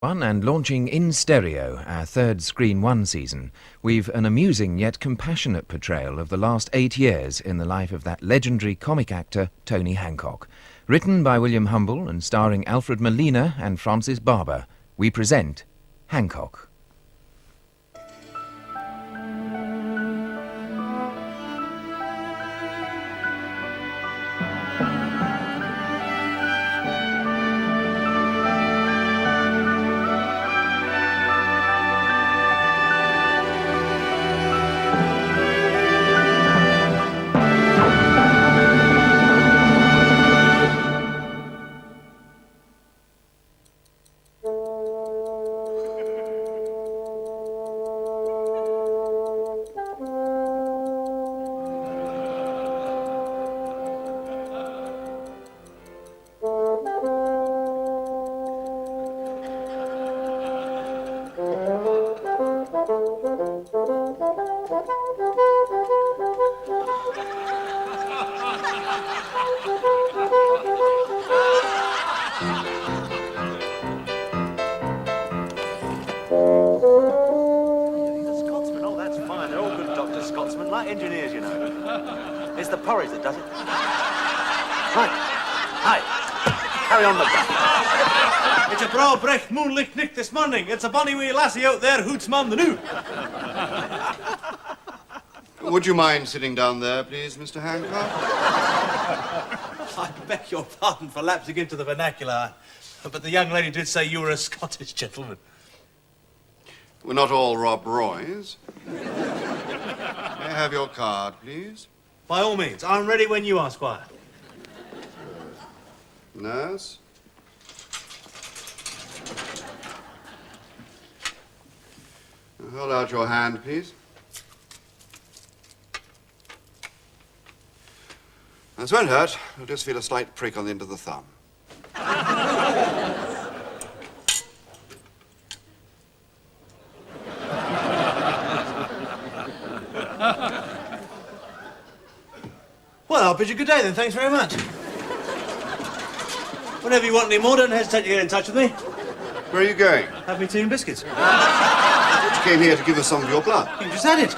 And launching in stereo, our third Screen One season, we've an amusing yet compassionate portrayal of the last 8 years in the life of that legendary comic actor Tony Hancock. Written by William Humble and starring Alfred Molina and Francis Barber, we present Hancock. Scotsman, like engineers, you know. It's the porridge that does it. Right. Hi. Carry on, Macbeth. It's a braw brecht moonlicht nicht this morning. It's a bonny wee lassie out there hoots man the new. Would you mind sitting down there, please, Mr. Hancock? I beg your pardon for lapsing into the vernacular, but the young lady did say you were a Scottish gentleman. We're not all Rob Roys. May I have your card, please? By all means. I'm ready when you are, Squire. Nurse? Now, hold out your hand, please. This won't hurt. You'll just feel a slight prick on the end of the thumb. Well, I'll bid you good day then. Thanks very much. Whenever you want any more, don't hesitate to get in touch with me. Where are you going? Have me tea and biscuits. You came here to give us some of your blood. You just had it.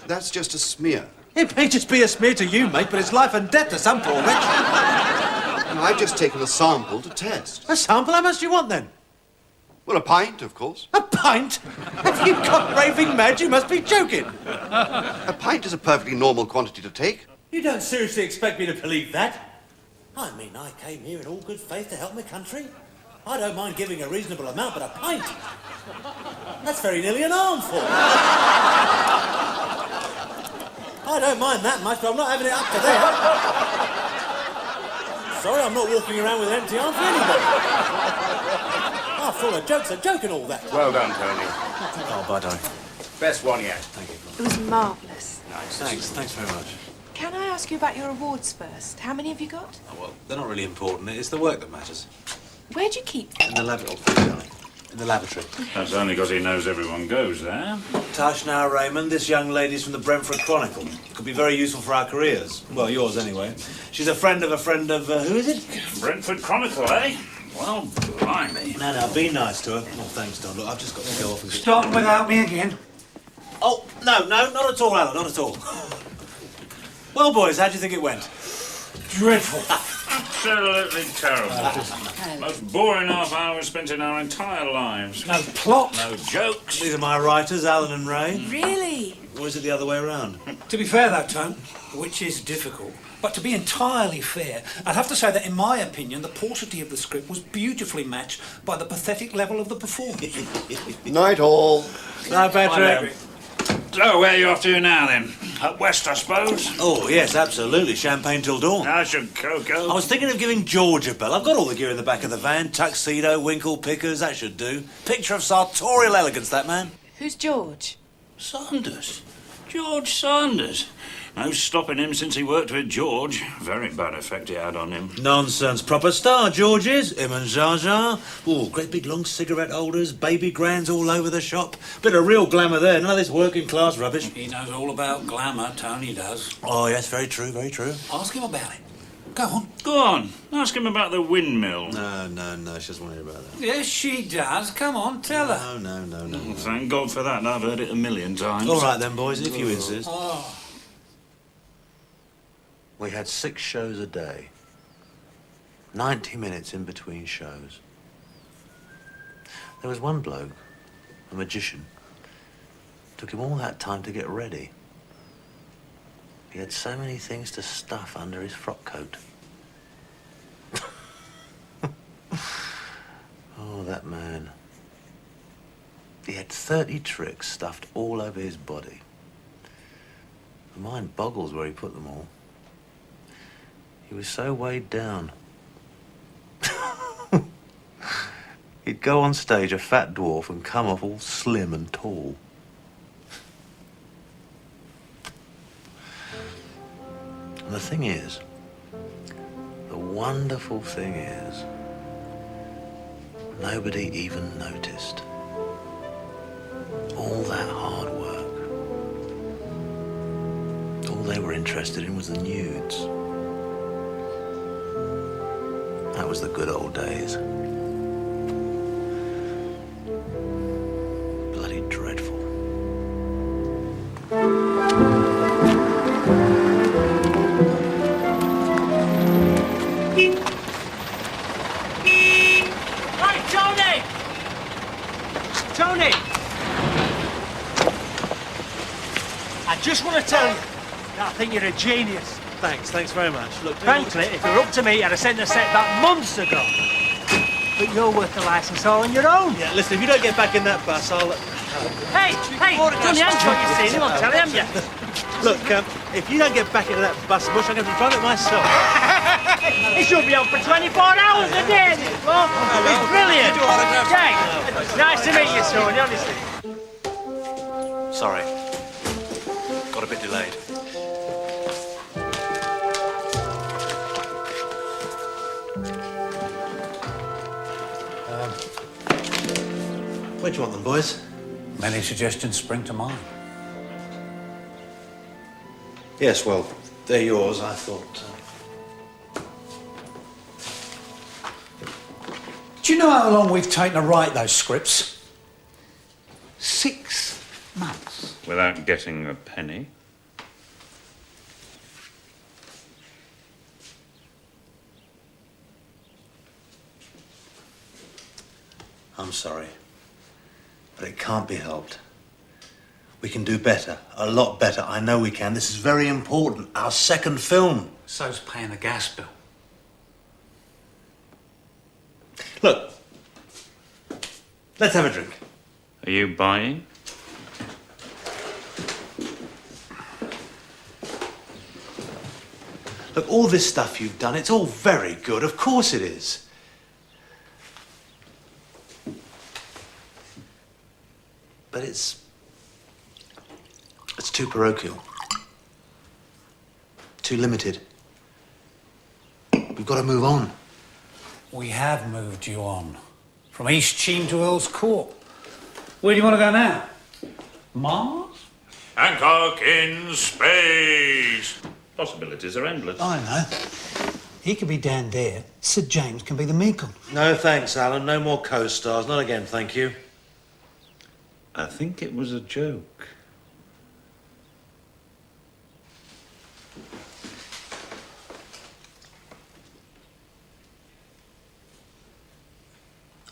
That's just a smear. It may just be a smear to you, mate, but it's life and death to some poor wretch. And I've just taken a sample to test. A sample? How much do you want, then? Well, a pint, of course. A pint? Have you got raving mad? You must be joking. A pint is a perfectly normal quantity to take. You don't seriously expect me to believe that? I mean, I came here in all good faith to help my country. I don't mind giving a reasonable amount, but a pint? That's very nearly an armful. I don't mind that much, but I'm not having it up to there. Sorry, I'm not walking around with an empty arm for anybody. After all, a joke's a joke and all that. Well done, Tony. Oh, bye, darling. Best one yet. Thank you. It was marvellous. Nice. Thanks very much. Can I ask you about your awards first? How many have you got? Oh, well, they're not really important. It's the work that matters. Where do you keep them? In the laboratory. In the lavatory. That's only because he knows everyone goes there. Tush now, Raymond. This young lady's from the Brentford Chronicle. Could be very useful for our careers. Well, yours anyway. She's a friend of who is it? Brentford Chronicle, eh? Well, blimey. No, be nice to her. Oh, thanks, Don. Look, I've just got to go off and... Start without me again. Oh, no, not at all, Alan, not at all. Well, boys, how do you think it went? Dreadful. Absolutely terrible. Most boring half hour spent in our entire lives. No plot. No jokes. These are my writers, Alan and Ray. Really? Or is it the other way around? To be fair, though, Tone, which is difficult, but to be entirely fair, I'd have to say that, in my opinion, the paucity of the script was beautifully matched by the pathetic level of the performance. Night all. No, Patrick. So, where are you off to now, then? Up west, I suppose? Oh, yes, absolutely. Champagne till dawn. How's your cocoa? I was thinking of giving George a bell. I've got all the gear in the back of the van. Tuxedo, winkle pickers, that should do. Picture of sartorial elegance, that man. Who's George? Saunders. George Saunders. No stopping him since he worked with George. Very bad effect he had on him. Nonsense. Proper star, George is. Him and Jar Jar. Oh, great big long cigarette holders, baby grands all over the shop. Bit of real glamour there. None of this working class rubbish. He knows all about glamour, Tony does. Oh, yes, very true, very true. Ask him about it. Go on. Go on, ask him about the windmill. No, she doesn't want to hear about that. Yes, she does. Come on, tell her. No. Thank God for that. I've heard it a million times. All right then, boys, if you insist. Oh. We had 6 shows a day. 90 minutes in between shows. There was one bloke, a magician. Took him all that time to get ready. He had so many things to stuff under his frock coat. Oh, that man. He had 30 tricks stuffed all over his body. My mind boggles where he put them all. He was so weighed down. He'd go on stage a fat dwarf and come off all slim and tall. And the thing is, the wonderful thing is, nobody even noticed. All that hard work. All they were interested in was the nudes. That was the good old days. Bloody dreadful. Hey, Tony! Tony! I just want to tell you that I think you're a genius. Thanks very much. Look, Frankly, if it were up to me, I'd have sent the set back months ago. But you're worth the licence all on your own. Yeah, listen, if you don't get back in that bus, I'll... Hey, Tony Hancock, you've seen him on telly, haven't you? Look, if you don't get back into that bus bush, I'm going to drive it myself. He should be on for 24 hours a day, this bloke. He's brilliant. Jay, nice to meet you, Tony, honestly. Sorry. Got a bit delayed. Where do you want them, boys? Many suggestions spring to mind. Yes, well, they're yours, I thought. Do you know how long we've taken to write those scripts? 6 months. Without getting a penny. I'm sorry, but it can't be helped. We can do better, a lot better. I know we can. This is very important. Our second film. So's paying the gas bill. Look, let's have a drink. Are you buying? Look, all this stuff you've done, it's all very good. Of course it is. But it's too parochial. Too limited. We've got to move on. We have moved you on. From East Cheam to Earl's Court. Where do you want to go now? Mars? Hancock in space! Possibilities are endless. I know. He could be down there. Sir James can be the Meekle. No thanks, Alan. No more co-stars. Not again, thank you. I think it was a joke.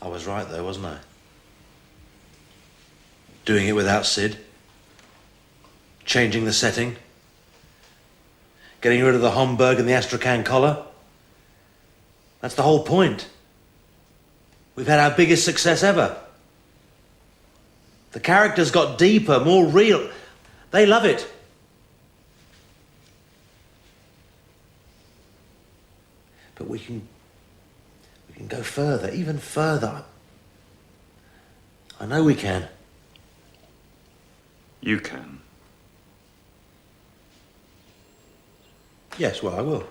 I was right, though, wasn't I? Doing it without Sid. Changing the setting. Getting rid of the Homburg and the Astrakhan collar. That's the whole point. We've had our biggest success ever. The characters got deeper, more real. They love it. But we can go further, even further. I know we can. You can. Yes, well, I will.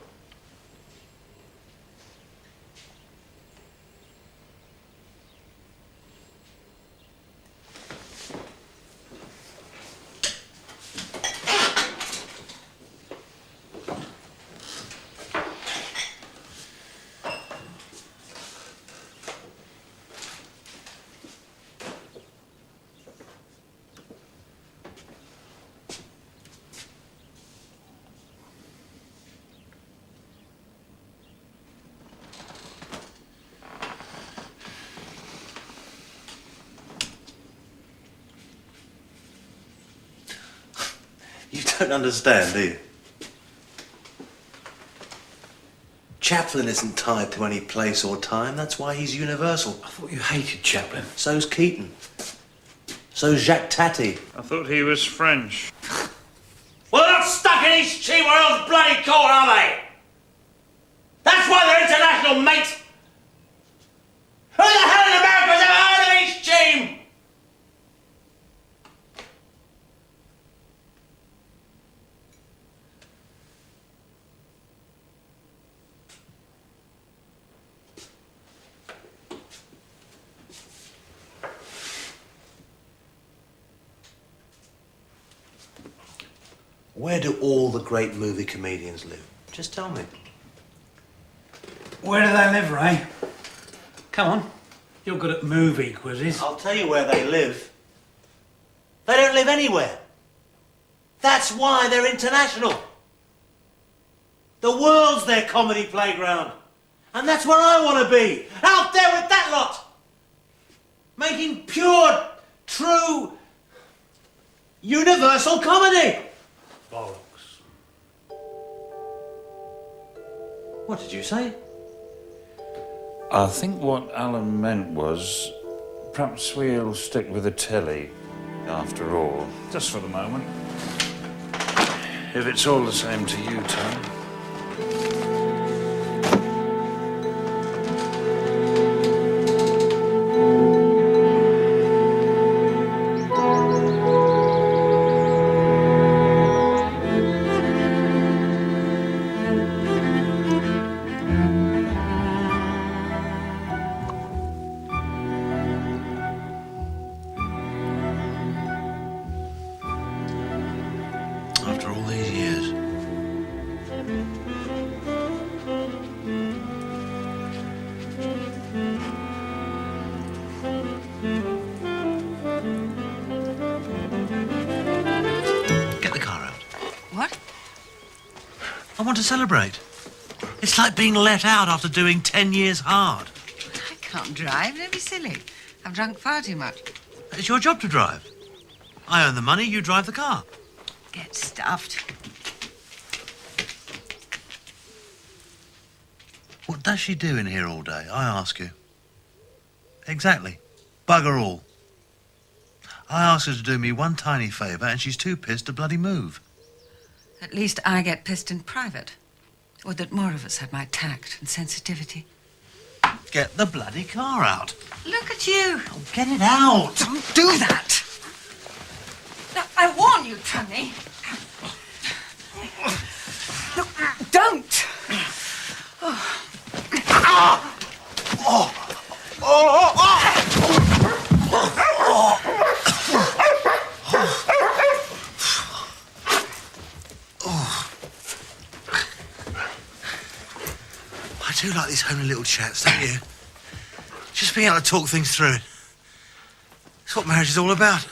You don't understand, do you? Chaplin isn't tied to any place or time. That's why he's universal. I thought you hated Chaplin. So's Keaton. So's Jacques Tati. I thought he was French. Well, they're not stuck in East Cheam or else bloody court, are they? That's why they're international, mate! Who the hell in America has ever heard of East Cheam? Where do all the great movie comedians live? Just tell me. Where do they live, Ray? Come on. You're good at movie quizzes. I'll tell you where they live. They don't live anywhere. That's why they're international. The world's their comedy playground. And that's where I want to be. Out there with that lot. Making pure, true, universal comedy. Bollocks. What did you say? I think what Alan meant was perhaps we'll stick with the telly after all. Just for the moment. If it's all the same to you, Tom. After all these years. Get the car out. What? I want to celebrate. It's like being let out after doing 10 years hard. I can't drive. Don't be silly. I've drunk far too much. It's your job to drive. I earn the money, you drive the car. Get stuffed. What does she do in here all day, I ask you? Exactly. Bugger all. I ask her to do me one tiny favour and she's too pissed to bloody move. At least I get pissed in private. Would that more of us had my tact and sensitivity. Get the bloody car out. Look at you. Oh, get it out. Don't do that. No, I warn you, Tony. Look, don't. I do like these homely little chats, don't you? Just being able to talk things through. It's what marriage is all about.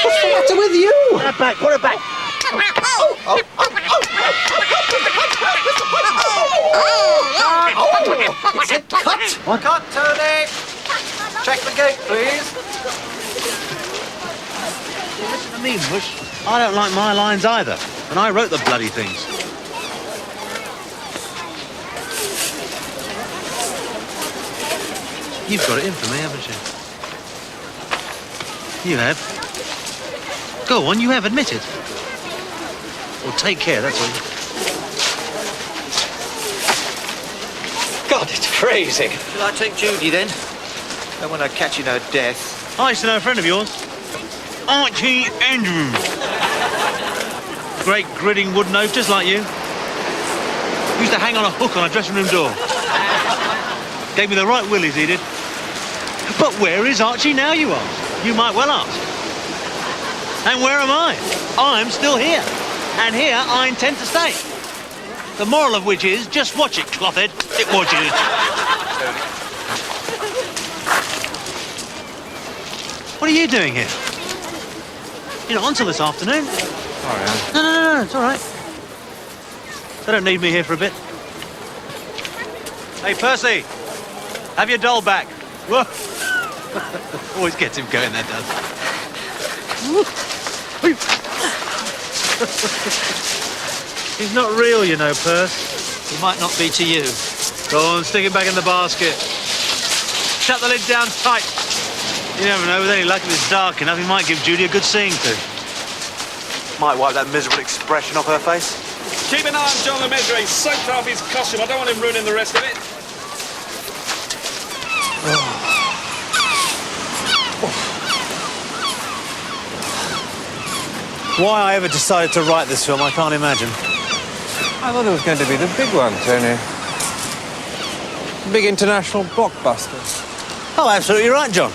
What's the matter with you? Put it back, put it back. Cut! Cut, Tony! Check the gate, please. Listen to me, Mush. I don't like my lines either. And I wrote the bloody things. You've got it in for me, haven't you? You have. Go on, you have, admit it. Well, take care, that's all. God, it's freezing. Shall I take Judy then? Don't want her catching her death. I used to know a friend of yours. Archie Andrews. Great gritting wood oak, just like you. Used to hang on a hook on a dressing room door. Gave me the right willies, he did. But where is Archie now, you ask? You might well ask. And where am I? I'm still here. And here I intend to stay. The moral of which is, just watch it, clothhead. It watches. What are you doing here? You're not on till this afternoon. Sorry, Anne. No, it's all right. They don't need me here for a bit. Hey, Percy, have your doll back. Whoa! Always gets him going, that does. He's not real, you know, Perth. He might not be to you. Go on, stick it back in the basket. Shut the lid down tight. You never know, with any luck, if it's dark enough, he might give Judy a good seeing to. Might wipe that miserable expression off her face. Keep an eye on John Lemaitre. He's soaked half his costume. I don't want him ruining the rest of it. Why I ever decided to write this film, I can't imagine. I thought it was going to be the big one, Tony. Big international blockbuster. Oh, absolutely right, John.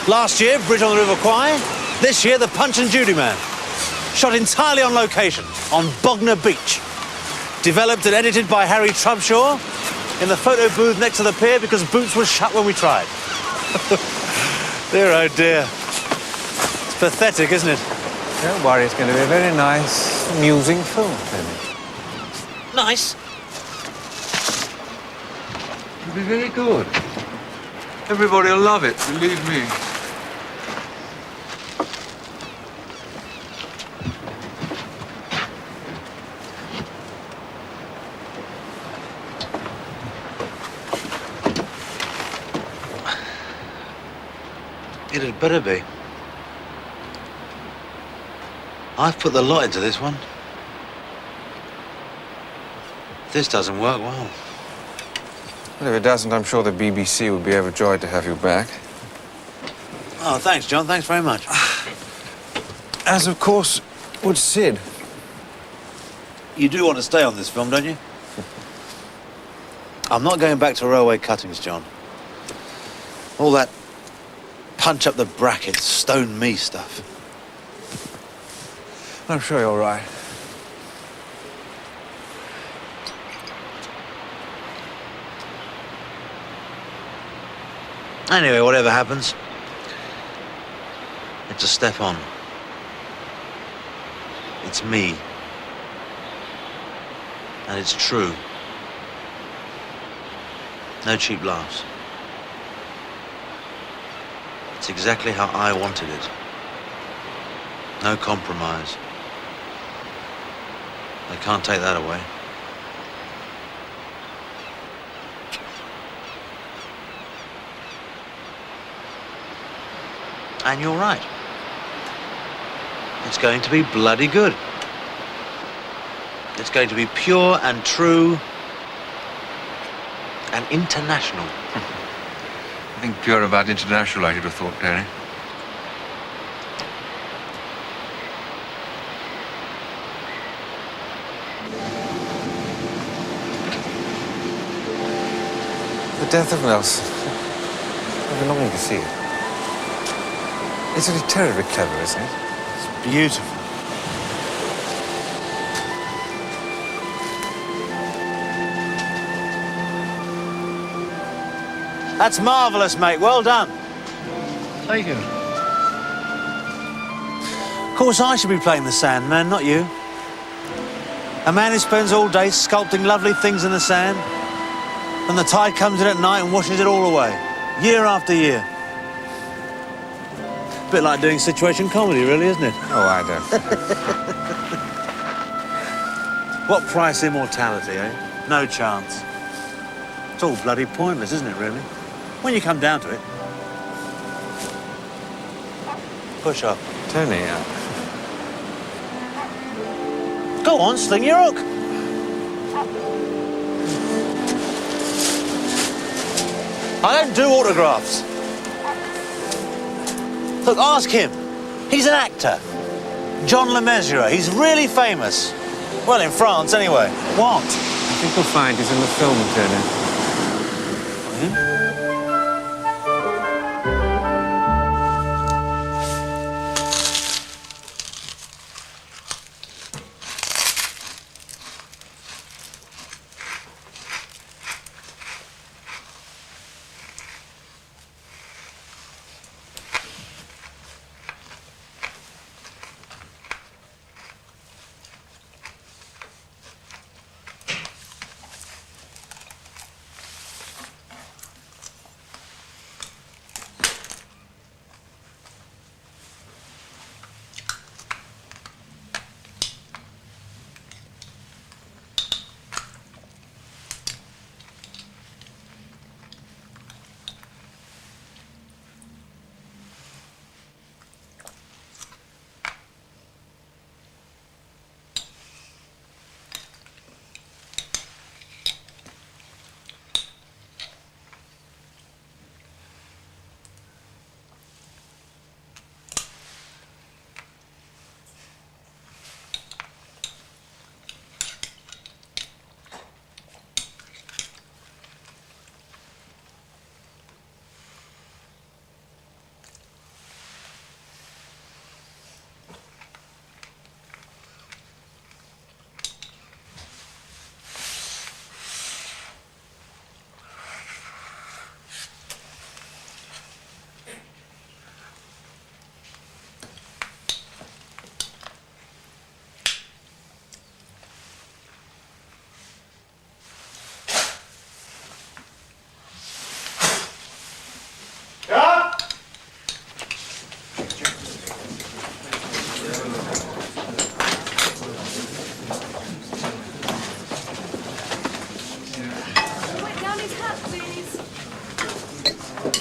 Last year, Bridge on the River Kwai. This year, The Punch and Judy Man. Shot entirely on location, on Bognor Beach. Developed and edited by Harry Trubshaw in the photo booth next to the pier because Boots was shut when we tried. Dear, oh dear. It's pathetic, isn't it? Don't worry, it's going to be a very nice, amusing film, Tony. Nice. It'll be very good. Everybody will love it, believe me. It had better be. I've put the lot into this one. If this doesn't work, well... Well, if it doesn't, I'm sure the BBC will be overjoyed to have you back. Oh, thanks, John. Thanks very much. As, of course, would Sid. You do want to stay on this film, don't you? I'm not going back to railway cuttings, John. All that punch up the brackets, stone me stuff. I'm sure you're right. Anyway, whatever happens, it's a step on. It's me. And it's true. No cheap laughs. It's exactly how I wanted it. No compromise. They can't take that away. And you're right. It's going to be bloody good. It's going to be pure and true and international. I think pure about international, I should have thought, Tony. The Death of Nelson. I've been longing to see it. It's really terribly clever, isn't it? It's beautiful. That's marvellous, mate. Well done. Thank you. Of course, I should be playing the Sandman, not you. A man who spends all day sculpting lovely things in the sand, and the tide comes in at night and washes it all away, year after year. A bit like doing situation comedy, really, isn't it? Oh, I don't. What price immortality, eh? No chance. It's all bloody pointless, isn't it, really? When you come down to it. Push up. Tony, Go on, sling your hook. I don't do autographs. Look, ask him. He's an actor. John Lemaitre. He's really famous. Well, in France, anyway. What? I think you'll find he's in the film, Tony.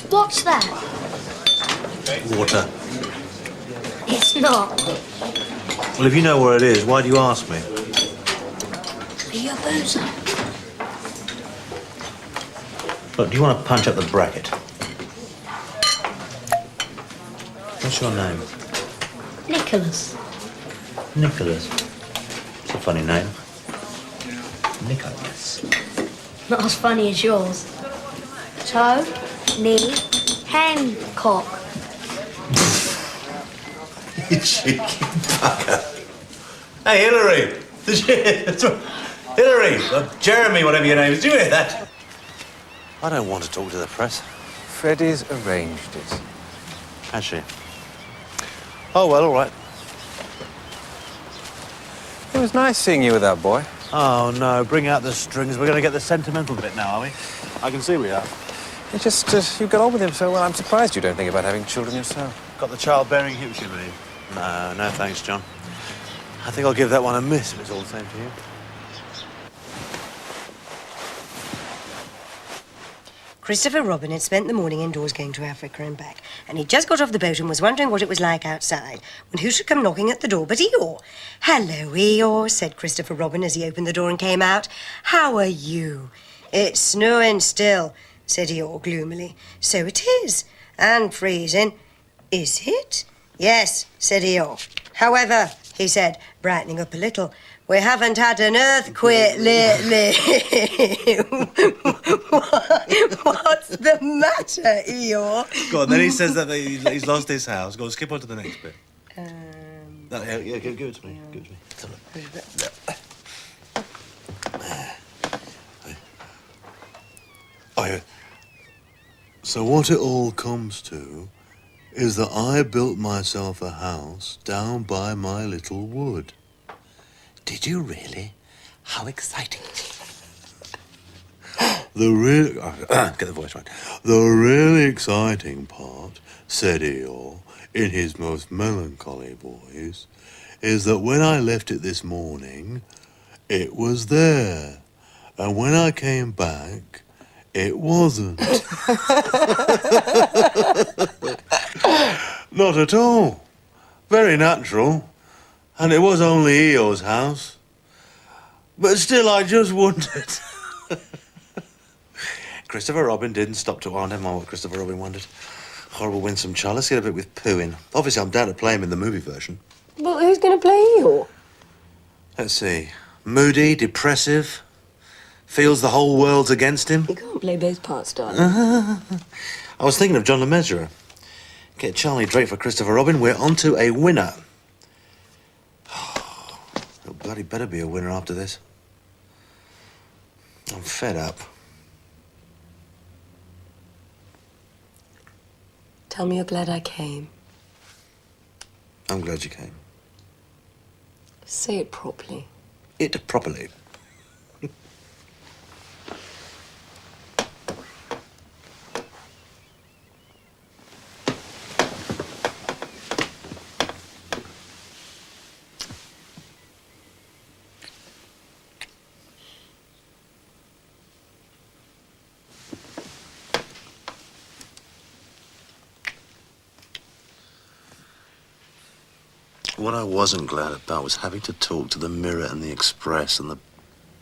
What's that? Water. It's not. Well, if you know where it is, why do you ask me? Are you a boozer? Look, do you want to punch up the bracket? What's your name? Nicholas. Nicholas. It's a funny name. Nicholas. Not as funny as yours. Tony Hancock. You cheeky bugger. Hey, Hillary! Hillary! Jeremy, whatever your name is. Do you hear that? I don't want to talk to the press. Freddie's arranged it. Has she? Oh, well, all right. It was nice seeing you with that boy. Oh, no, bring out the strings. We're going to get the sentimental bit now, are we? I can see we are. You just, you got on with him so well. I'm surprised you don't think about having children yourself. Got the childbearing hips, you believe? No, thanks, John. I think I'll give that one a miss if it's all the same to you. Christopher Robin had spent the morning indoors going to Africa and back, and he'd just got off the boat and was wondering what it was like outside, when who should come knocking at the door but Eeyore. "Hello, Eeyore," said Christopher Robin as he opened the door and came out. "How are you?" "It's snowing still," said Eeyore gloomily. "So it is, and freezing." "Is it?" "Yes," said Eeyore. "However," he said, brightening up a little, "we haven't had an earthquake lately." What's the matter, Eeyore? Go on, then he says that he's lost his house. Go on, skip on to the next bit. No, yeah, give it to me. Give it to me. So what it all comes to is that I built myself a house down by my little wood. Did you really? How exciting. Get the voice right. The really exciting part, said Eeyore, in his most melancholy voice, is that when I left it this morning, it was there. And when I came back, it wasn't. Not at all. Very natural. And it was only Eeyore's house. But still, I just wondered. Christopher Robin didn't stop to... Oh, never mind what Christopher Robin wondered. Horrible winsome child. Let's get a bit with poo in. Obviously, I'm down to play him in the movie version. Well, who's going to play Eeyore? Let's see. Moody, depressive, feels the whole world's against him. You can't play both parts, darling. I was thinking of John Le Mesurier. Get Charlie Drake for Christopher Robin. We're on to a winner. It'll bloody better be a winner after this. I'm fed up. Tell me you're glad I came. I'm glad you came. Say it properly. It properly. What I wasn't glad about was having to talk to the Mirror and the Express and the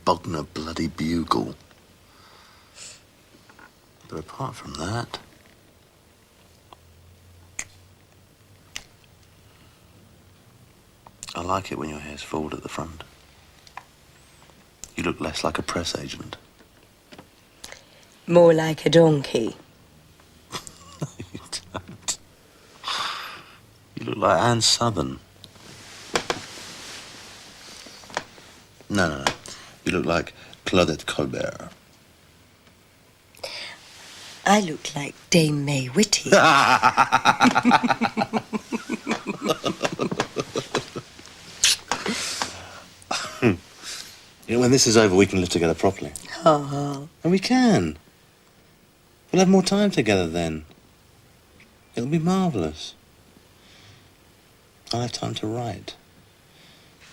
Bognor bloody Bugle. But apart from that... I like it when your hair's forward at the front. You look less like a press agent. More like a donkey. You don't. You look like Anne Southern. No. You look like Claudette Colbert. I look like Dame May Whitty. You know, when this is over, we can live together properly. Oh. And we can. We'll have more time together then. It'll be marvellous. I'll have time to write.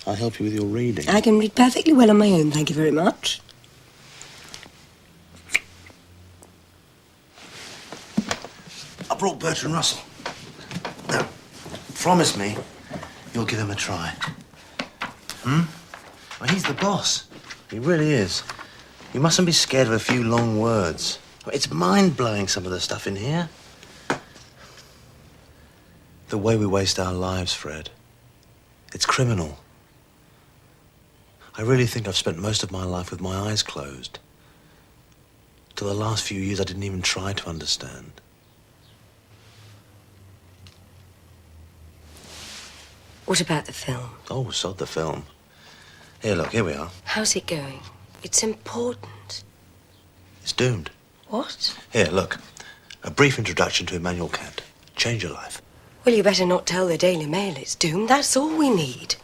I'll help you with your reading. I can read perfectly well on my own, thank you very much. brought Bertrand Russell. Now, promise me you'll give him a try. Well, he's the boss. He really is. You mustn't be scared of a few long words. It's mind-blowing, some of the stuff in here. The way we waste our lives, Fred. It's criminal. I really think I've spent most of my life with my eyes closed. Till the last few years, I didn't even try to understand. What about the film? Oh, sod the film. Here, look, here we are. How's it going? It's important. It's doomed. What? Here, look. A brief introduction to Immanuel Kant. Change your life. Well, you better not tell the Daily Mail it's doomed. That's all we need.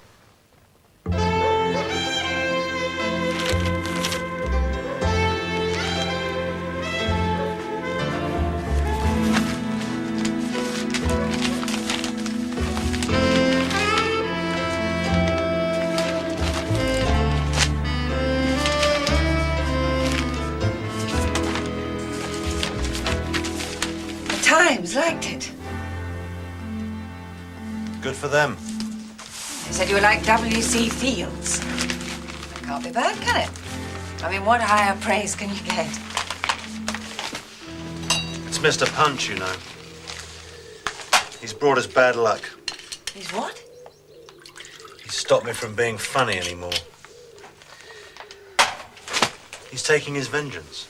The Times liked it. Good for them. They said you were like W.C. Fields. That can't be bad, can it? I mean, what higher praise can you get? It's Mr. Punch, you know. He's brought us bad luck. He's what? He's stopped me from being funny anymore. He's taking his vengeance.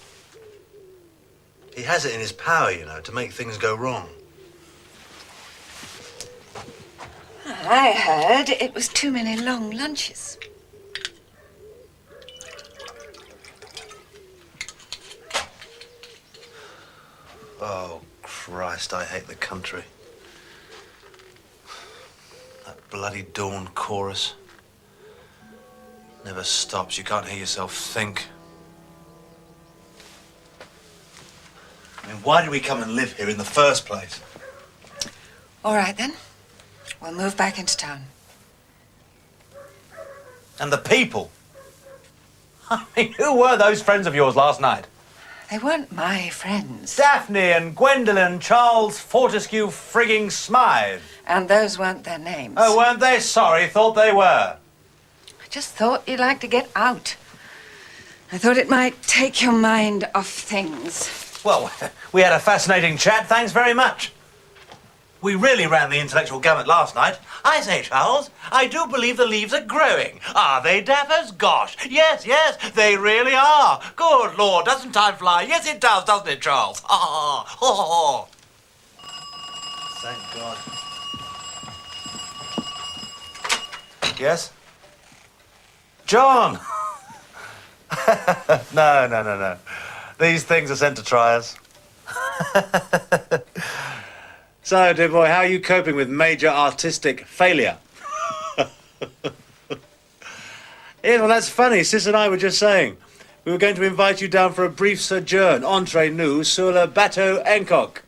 He has it in his power, you know, to make things go wrong. I heard it was too many long lunches. Oh, Christ, I hate the country. That bloody dawn chorus. Never stops. You can't hear yourself think. I mean, why did we come and live here in the first place? All right, then. We'll move back into town. And the people. I mean, who were those friends of yours last night? They weren't my friends. Daphne and Gwendolen, Charles Fortescue frigging Smythe. And those weren't their names. Oh, weren't they? Sorry, thought they were. I just thought you'd like to get out. I thought it might take your mind off things. Well, we had a fascinating chat. Thanks very much. We really ran the intellectual gamut last night. I say, Charles, I do believe the leaves are growing. Are they, Daffers? Gosh, yes, they really are. Good Lord, doesn't time fly? Yes, it does, doesn't it, Charles? Thank God. Yes? John! No. These things are sent to try us. So, dear boy, how are you coping with major artistic failure? Yes, well, that's funny. Sis and I were just saying. We were going to invite you down for a brief sojourn, entre nous, sur le bateau Hancock.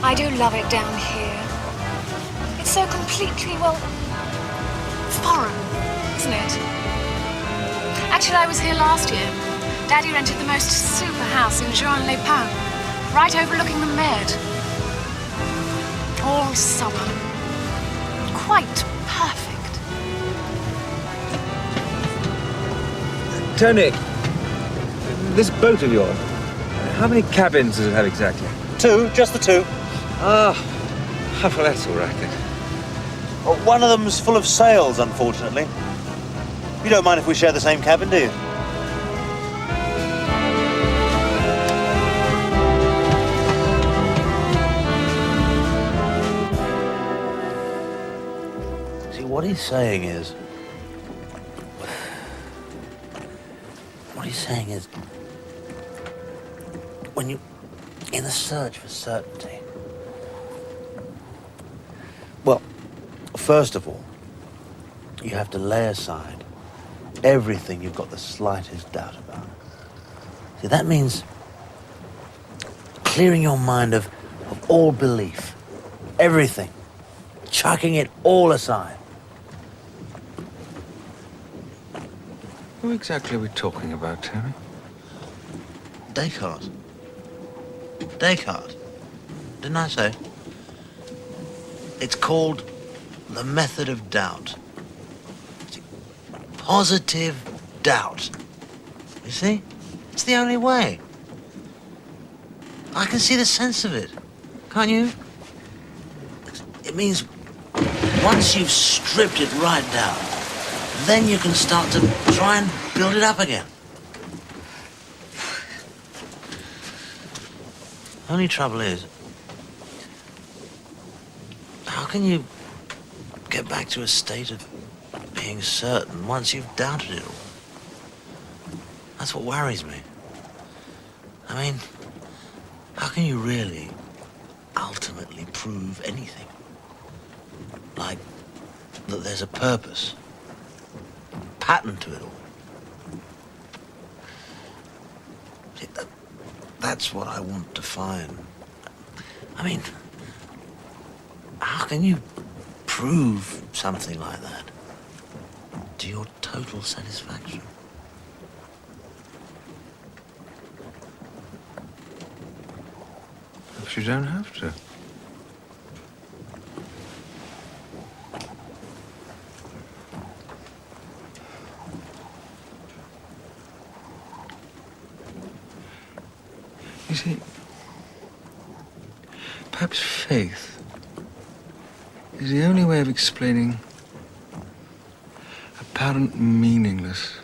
I do love it down here. It's so completely, well, foreign, isn't it? Actually, I was here last year. Daddy rented the most super house in Juan-les-Pins, right overlooking the Med. All summer. Quite perfect. Tony, this boat of yours, how many cabins does it have exactly? 2, just the 2. Ah, well, that's all right then. Well, one of them's full of sails, unfortunately. You don't mind if we share the same cabin, do you? See, what he's saying is... when you're in the search for certainty... Well, first of all, you have to lay aside everything you've got the slightest doubt about. See, that means clearing your mind of all belief, everything, chucking it all aside. Who exactly are we talking about, Terry? Descartes. Descartes. Didn't I say? It's called the method of doubt. Positive doubt. You see? It's the only way. I can see the sense of it. Can't you? It means once you've stripped it right down, then you can start to try and build it up again. Only trouble is, how can you get back to a state of being certain once you've doubted it all? That's what worries me. I mean, how can you really ultimately prove anything? Like that there's a purpose, pattern to it all. See, that's what I want to find. I mean, how can you prove something like that to your total satisfaction? Perhaps you don't have to. You see, perhaps faith is the only way of explaining apparent meaninglessness.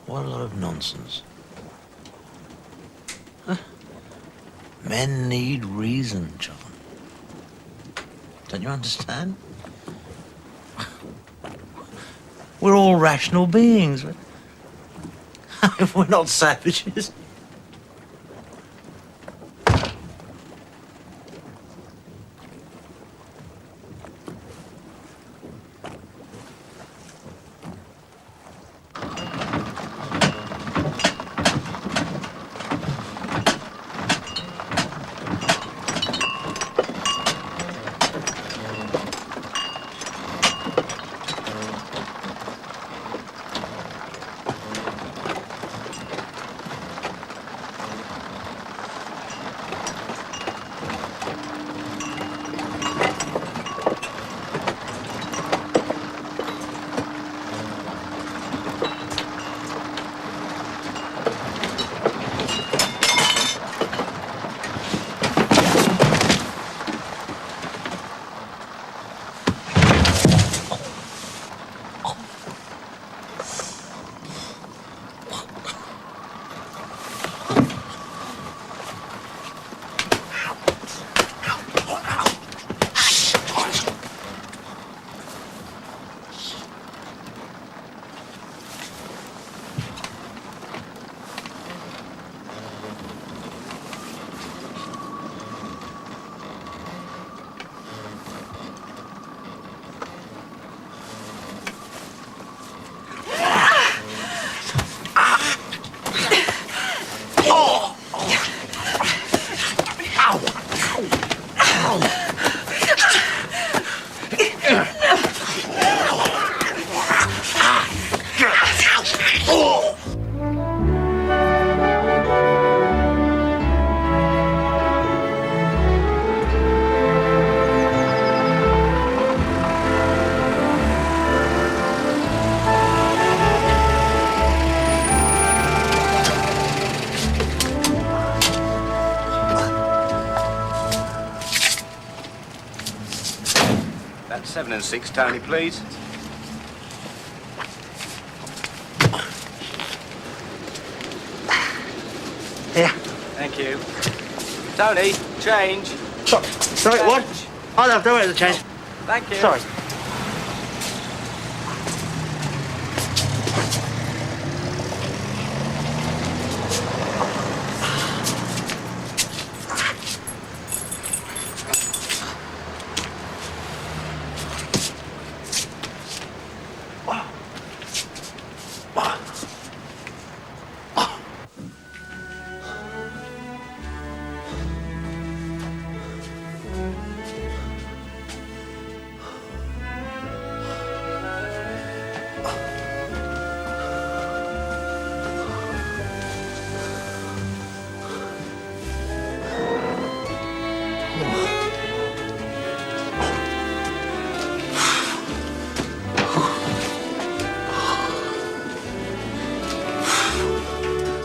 What a lot of nonsense. Huh? Men need reason, John. Don't you understand? We're all rational beings. We're not savages. That's 7 and 6, Tony, please. Here. Thank you. Tony, change. Sorry, what? Oh, no, don't worry, the change. Thank you. Sorry.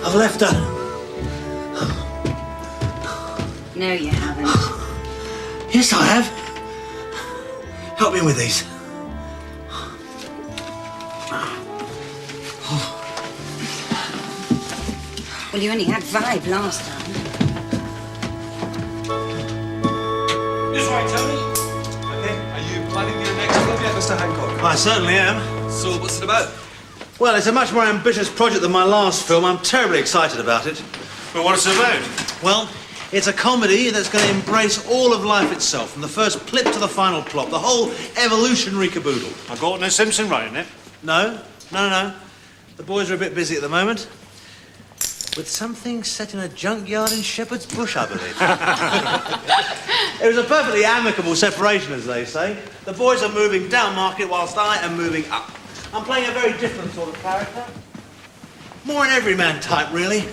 I've left her. No, you haven't. Yes, I have. Help me with these. Well, you only had 5 last time. This way, Tony. Okay. Are you planning your next film yet, Mr. Hancock? I certainly am. So, what's it about? Well, it's a much more ambitious project than my last film. I'm terribly excited about it. Well, what's it about? Well, it's a comedy that's going to embrace all of life itself, from the first plip to the final plop, the whole evolutionary caboodle. I've got no Simpson writing it. No. The boys are a bit busy at the moment. With something set in a junkyard in Shepherd's Bush, I believe. It was a perfectly amicable separation, as they say. The boys are moving down market whilst I am moving up. I'm playing a very different sort of character. More an everyman type, really.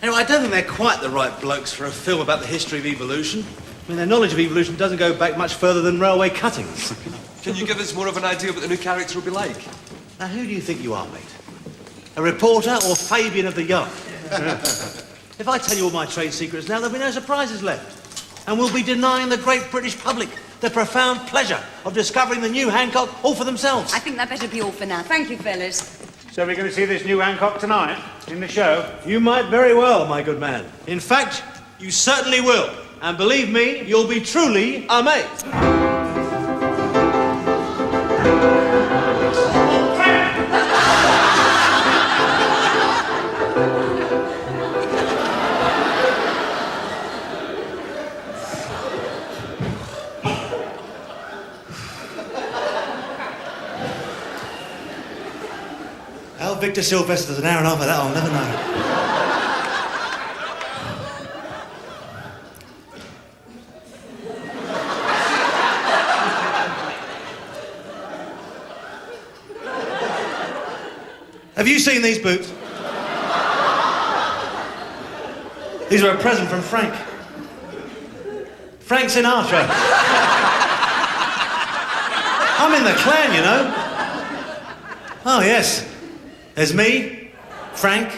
Anyway, I don't think they're quite the right blokes for a film about the history of evolution. I mean, their knowledge of evolution doesn't go back much further than railway cuttings. Can you give us more of an idea of what the new character will be like? Now, who do you think you are, mate? A reporter or Fabian of the Yard? If I tell you all my trade secrets now, there'll be no surprises left. And we'll be denying the great British public the profound pleasure of discovering the new Hancock all for themselves. I think that better be all for now. Thank you, fellas. So we're going to see this new Hancock tonight in the show? You might very well, my good man. In fact, you certainly will. And believe me, you'll be truly amazed. How Victor Sylvester's an hour and a half of that, I'll never know. Have you seen these boots? These are a present from Frank. Frank Sinatra. I'm in the clan, you know. Oh, yes. There's me, Frank,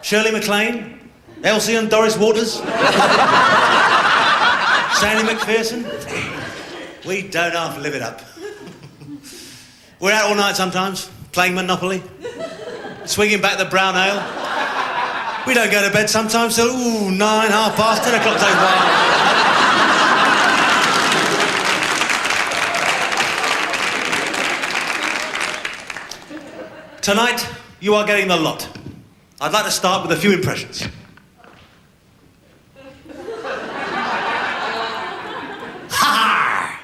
Shirley MacLaine, Elsie and Doris Waters, Sandy McPherson. We don't half live it up. We're out all night sometimes, playing Monopoly, swinging back the brown ale. We don't go to bed sometimes till, 9, 10:30, 10 o'clock take a while. Tonight, you are getting the lot. I'd like to start with a few impressions. Ha-ha!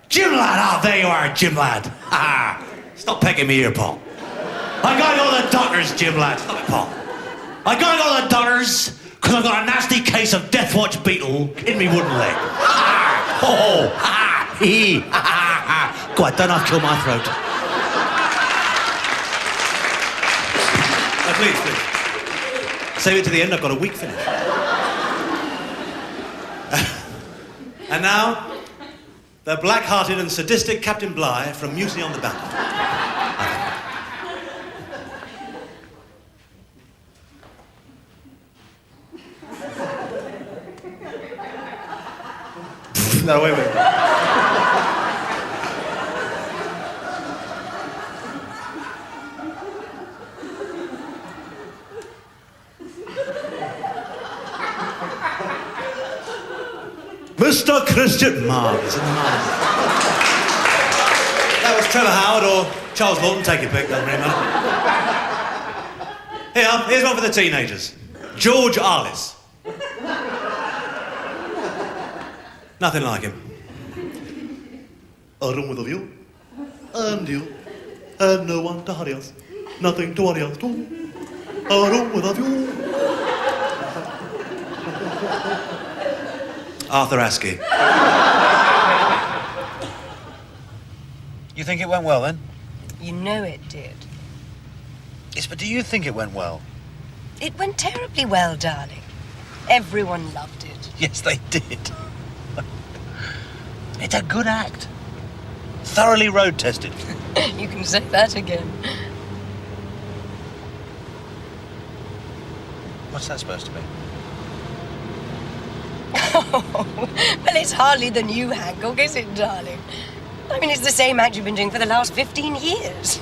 Jim lad, there you are, Jim lad. Ha-ha! Stop pecking me here, Paul. I gotta go to the doctors, Jim lad. Stop it, Paul. I gotta go to the doctors because I've got a nasty case of Death Watch beetle in me wooden leg. Ha-ha! Ho-ho! Ha-ha! Hee! Ha-ha! Go on, don't have to kill my throat. Please. Save it to the end, I've got a week finish. And now, the black-hearted and sadistic Captain Bligh from Mutiny on the Bounty. No, wait. Mr. Christian Margus in the mind. That was Trevor Howard or Charles Lawton, take your pick, doesn't really matter. Here's one for the teenagers. George Arliss. Nothing like him. A room with a view, and you, and no one to hurry us. Nothing to worry us to. A room with a view. Arthur Askey. You think it went well, then? You know it did. Yes, but do you think it went well? It went terribly well, darling. Everyone loved it. Yes, they did. It's a good act. Thoroughly road-tested. You can say that again. What's that supposed to be? Well, it's hardly the new Hancock, is it, darling? I mean, it's the same act you've been doing for the last 15 years.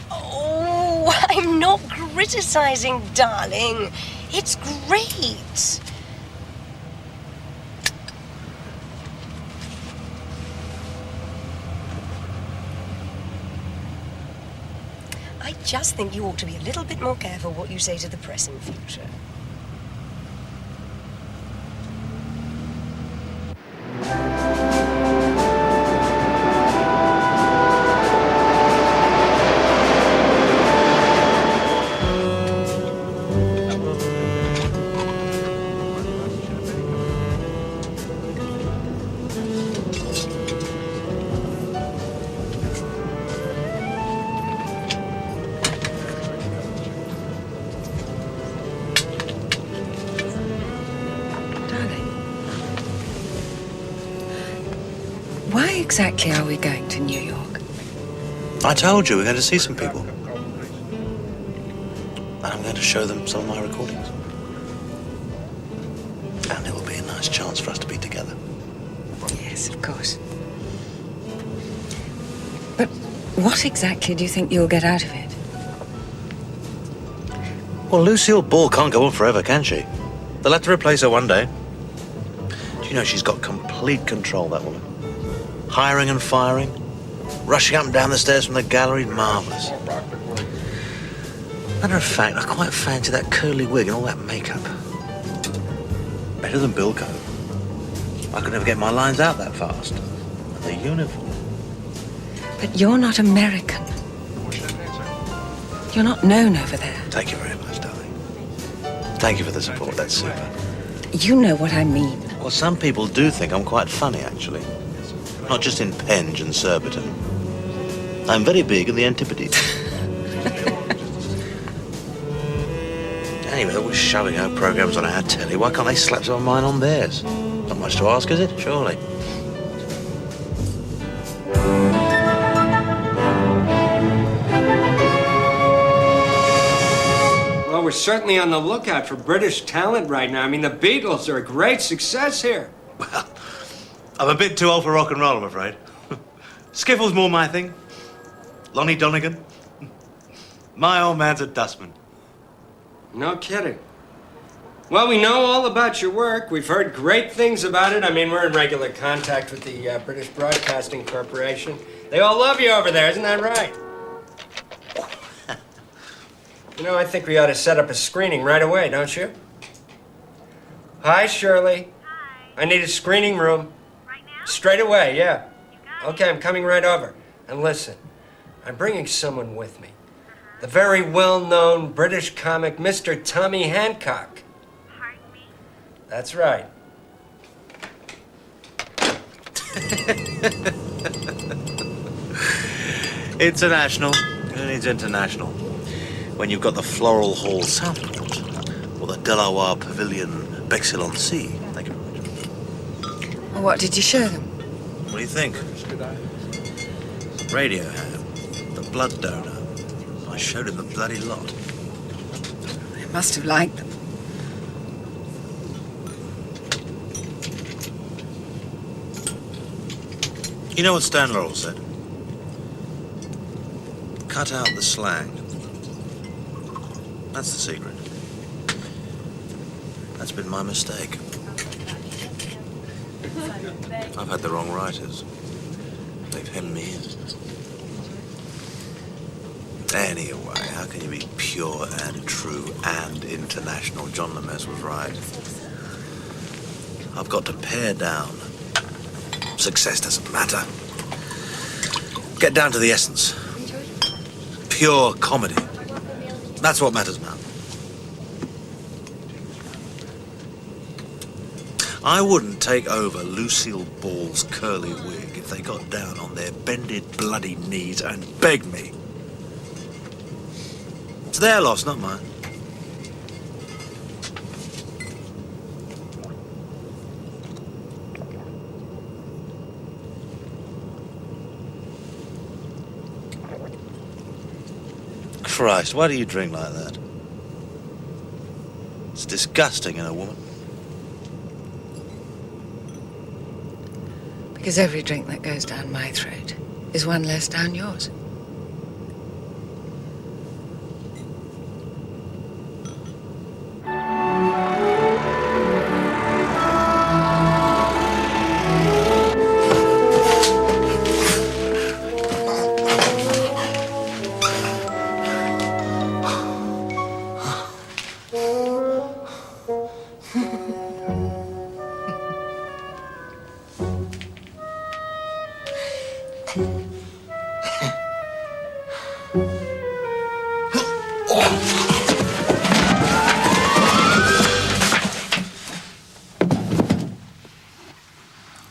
Oh, I'm not criticizing, darling. It's great. I just think you ought to be a little bit more careful what you say to the press in future. Why exactly are we going to New York? I told you we're going to see some people. And I'm going to show them some of my recordings. And it will be a nice chance for us to be together. Yes, of course. But what exactly do you think you'll get out of it? Well, Lucille Ball can't go on forever, can she? They'll have to replace her one day. Do you know she's got complete control, that woman? Hiring and firing, rushing up and down the stairs from the gallery, marvellous. Matter of fact, I quite fancy that curly wig and all that makeup. Better than Bilko. I could never get my lines out that fast. And the uniform. But you're not American. You're not known over there. Thank you very much, darling. Thank you for the support, that's super. You know what I mean. Well, some people do think I'm quite funny, actually. Not just in Penge and Surbiton. I'm very big in the Antipodes. Anyway, they're always shoving our programs on our telly. Why can't they slap some of mine on theirs? Not much to ask, is it? Surely. Well, we're certainly on the lookout for British talent right now. I mean, the Beatles are a great success here. Well, I'm a bit too old for rock and roll, I'm afraid. Skiffle's more my thing. Lonnie Donegan. My old man's a dustman. No kidding. Well, we know all about your work. We've heard great things about it. I mean, we're in regular contact with the British Broadcasting Corporation. They all love you over there, isn't that right? You know, I think we ought to set up a screening right away, don't you? Hi, Shirley. Hi. I need a screening room. Right now? Straight away, yeah. Okay, I'm coming right over. And listen, I'm bringing someone with me. The very well-known British comic, Mr. Tommy Hancock. Pardon me? That's right. International. Who needs international? When you've got the Floral Hall Southport or the Delaware Pavilion Bexhill-on-Sea. Thank you very much. Well, what did you show them? What do you think? Radiohead, the blood donor. I showed him the bloody lot. They must have liked them. You know what Stan Laurel said? Cut out the slang. That's the secret. That's been my mistake. I've had the wrong writers. They've hemmed me in. Anyway, how can you be pure and true and international? John Lemez was right. I've got to pare down. Success doesn't matter. Get down to the essence. Pure comedy. That's what matters now. I wouldn't take over Lucille Ball's curly wig if they got down on their bended bloody knees and begged me. It's their loss, not mine. Christ, why do you drink like that? It's disgusting in a woman. Because every drink that goes down my throat is one less down yours.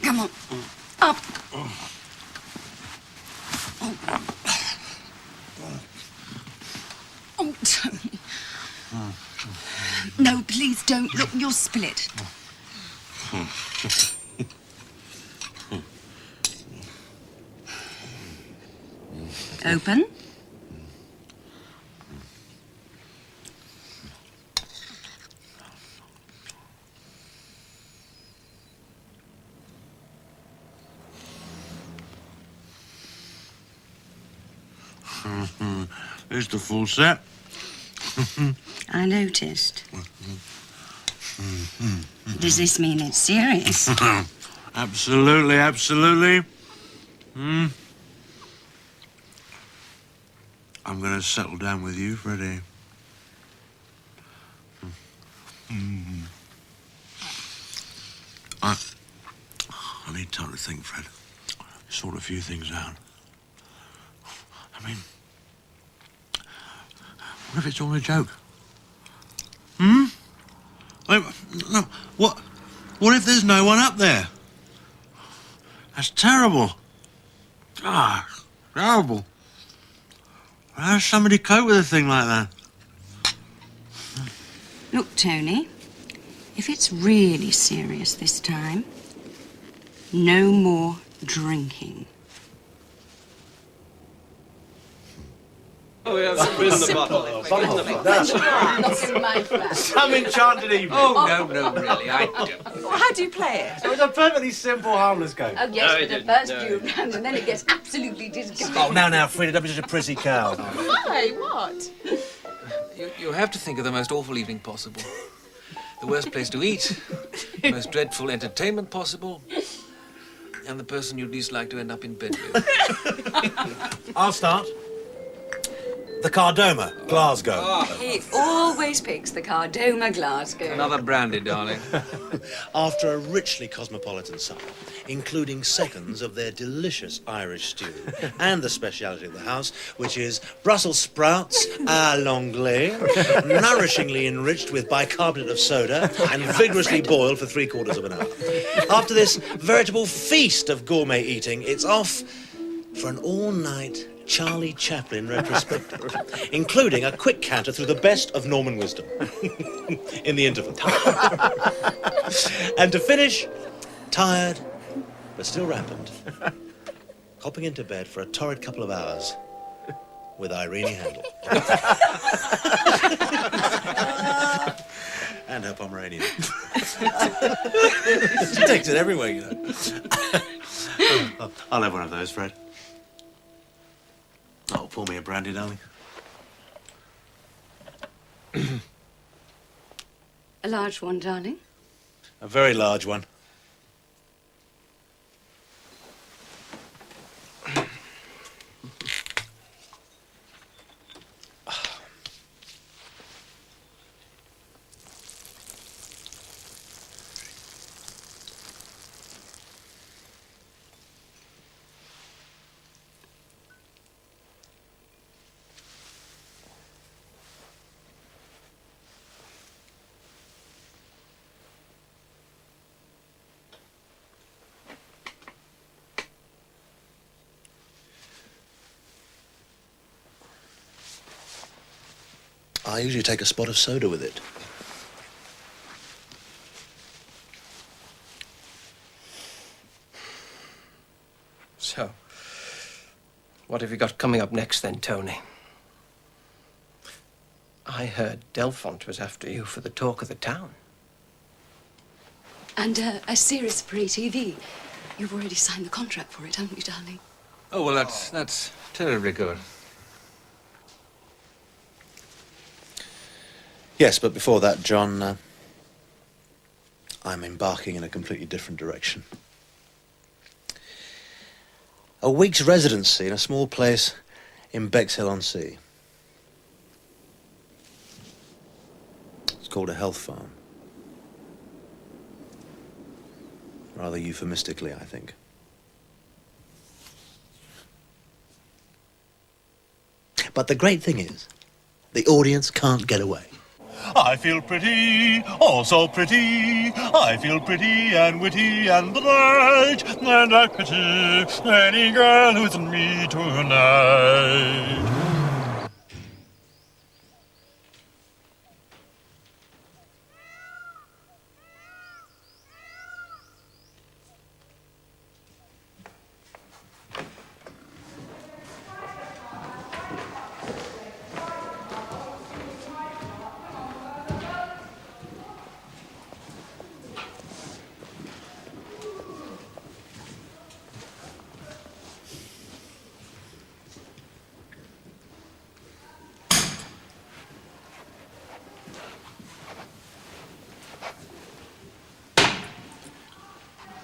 Come on, up. Oh, Tony. No, please don't. Look, you'll spill it. Open. Here's the full set. I noticed. Does this mean it's serious? Absolutely, absolutely. I'm going to settle down with you, Freddie. I need time to think, Fred. Sort a few things out. I mean, what if it's all a joke? Wait, no, what if there's no one up there? That's terrible. Ah, terrible. How does somebody cope with a thing like that? Look, Tony, if it's really serious this time, no more drinking. Oh, yeah, that's in the bottle. Not in my flat. Some enchanted evening. Oh, no, really, I don't. Well, how do you play it? It was a perfectly simple, harmless game. Oh, yes, but the first few rounds, and then it gets absolutely disgusting. Oh, now, Frida, don't be such a prissy cow. Why? What? You have to think of the most awful evening possible. The worst place to eat, the most dreadful entertainment possible, and the person you'd least like to end up in bed with. I'll start. The Cardoma, Glasgow. He always picks the Cardoma Glasgow. Another brandy, darling. After a richly cosmopolitan supper, including seconds of their delicious Irish stew and the speciality of the house, which is Brussels sprouts à l'anglais, nourishingly enriched with bicarbonate of soda and vigorously boiled for 3/4 of an hour. After this veritable feast of gourmet eating, it's off for an all-night Charlie Chaplin retrospective, including a quick canter through the best of Norman wisdom in the interval. And to finish, tired but still rampant, hopping into bed for a torrid couple of hours with Irene Handel. And her Pomeranian. She takes it everywhere, you know. I'll have one of those, Fred. Oh, pour me a brandy, darling. A large one, darling. A very large one. I usually take a spot of soda with it. So, what have you got coming up next then, Tony? I heard Delfont was after you for the talk of the town. And a series for ATV. You've already signed the contract for it, haven't you, darling? Oh, well, that's terribly good. Yes, but before that, John, I'm embarking in a completely different direction. A week's residency in a small place in Bexhill-on-Sea. It's called a health farm. Rather euphemistically, I think. But the great thing is, the audience can't get away. I feel pretty, oh so pretty. I feel pretty and witty and bright, and I pity any girl who's with me tonight.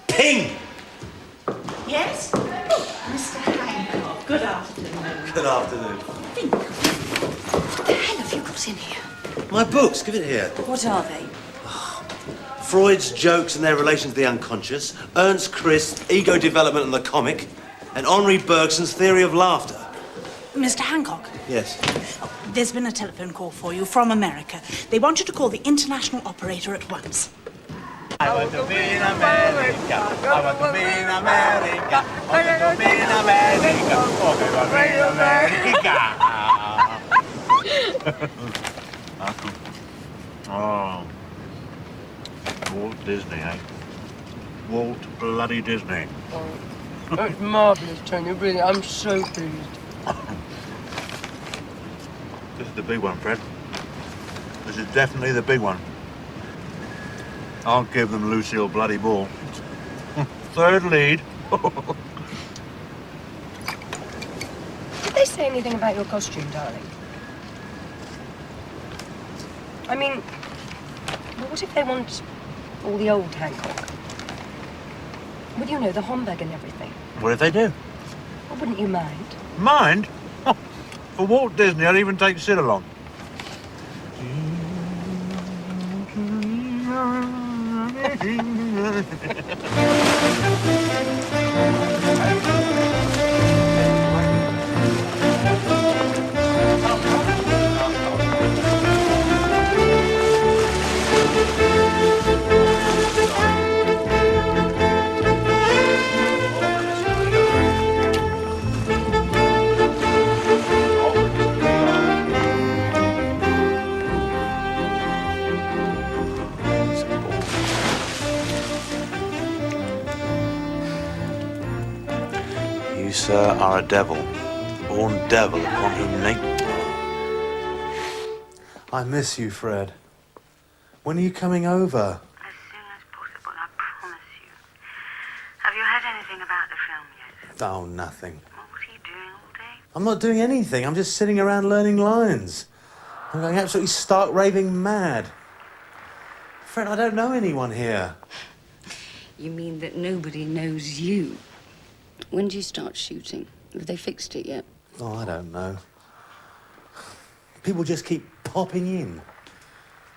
Ping! Yes? Oh, Mr. Hancock, good afternoon. Good afternoon. What the hell have you got in here? My books, give it here. What are they? Freud's jokes and their relation to the unconscious, Ernst Christ's ego development and the comic, and Henri Bergson's theory of laughter. Mr. Hancock, Yes. there's been a telephone call for you from America. They want you to call the international operator at once. I want to be in America. I want to be in America. I want to be in America. I want to be in America. Oh. Walt Disney, eh? Walt bloody Disney. That's marvellous, Tony, really. I'm so pleased. This is the big one, Fred. This is definitely the big one. I'll give them Lucille bloody Ball. Third lead. Did they say anything about your costume, darling? I mean, what if they want all the old Hancock? Well, you know, the Homburg and everything. What if they do? Well, wouldn't you mind? Mind? For Walt Disney, I'd even take Sid along. You, sir, are a devil, born devil upon whom nature... I miss you, Fred. When are you coming over? As soon as possible, I promise you. Have you heard anything about the film yet? Oh, nothing. Well, what are you doing all day? I'm not doing anything. I'm just sitting around learning lines. I'm going absolutely stark raving mad. Fred, I don't know anyone here. You mean that nobody knows you? When do you start shooting? Have they fixed it yet? Oh, I don't know. People just keep popping in.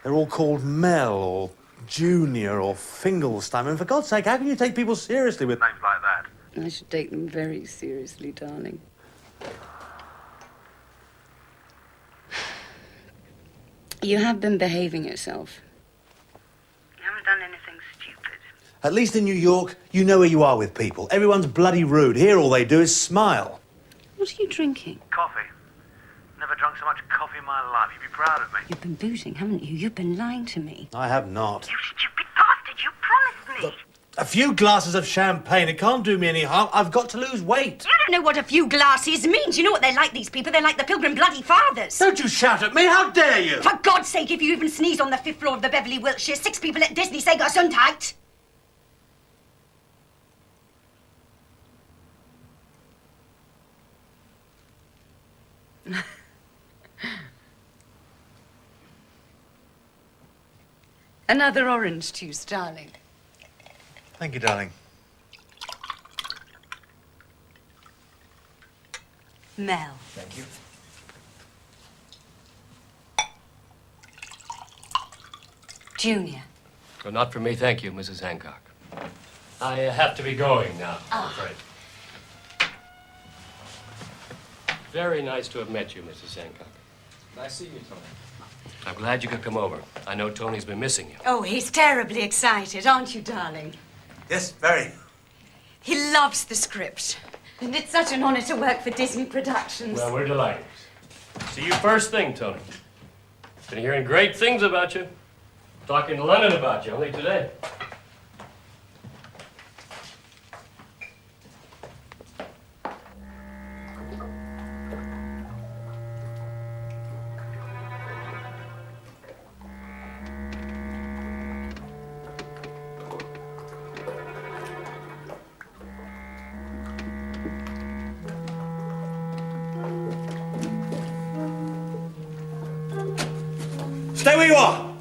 They're all called Mel or Junior or Fingelstein. And for God's sake, how can you take people seriously with names like that? I should take them very seriously, darling. You have been behaving yourself. You haven't done anything stupid. At least in New York, you know where you are with people. Everyone's bloody rude. Here, all they do is smile. What are you drinking? Coffee. Never drunk so much coffee in my life. You'd be proud of me. You've been boozing, haven't you? You've been lying to me. I have not. You stupid bastard, you promised me. A few glasses of champagne, it can't do me any harm. I've got to lose weight. You don't know what a few glasses means. You know what they're like, these people? They're like the Pilgrim Bloody Fathers. Don't you shout at me, how dare you? For God's sake, if you even sneeze on the 5th floor of the Beverly Wiltshire, 6 people at Disney say got tight. Another orange juice, darling. Thank you, darling. Mel. Thank you. Junior. Well, not for me, thank you, Mrs. Hancock. I have to be going now, I'm afraid. Very nice to have met you, Mrs. Hancock. Nice seeing you, Tony. I'm glad you could come over. I know Tony's been missing you. Oh, he's terribly excited, aren't you, darling? Yes, very. He loves the script. And it's such an honor to work for Disney Productions. Well, we're delighted. See you first thing, Tony. Been hearing great things about you. Talking to London about you only today. Stay where you are.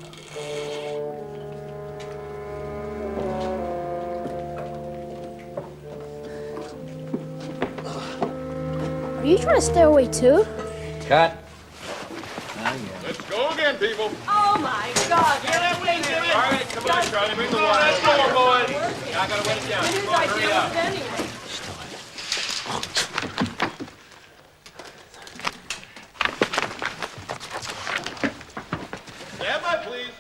Are you trying to stay away too? Cut. Let's go again, people. Oh, my God. Get that wing, Jimmy. All right, come on, Charlie. Bring the water. Let's go, boys. I gotta wet it down. Come on, hurry up. Stand by, please.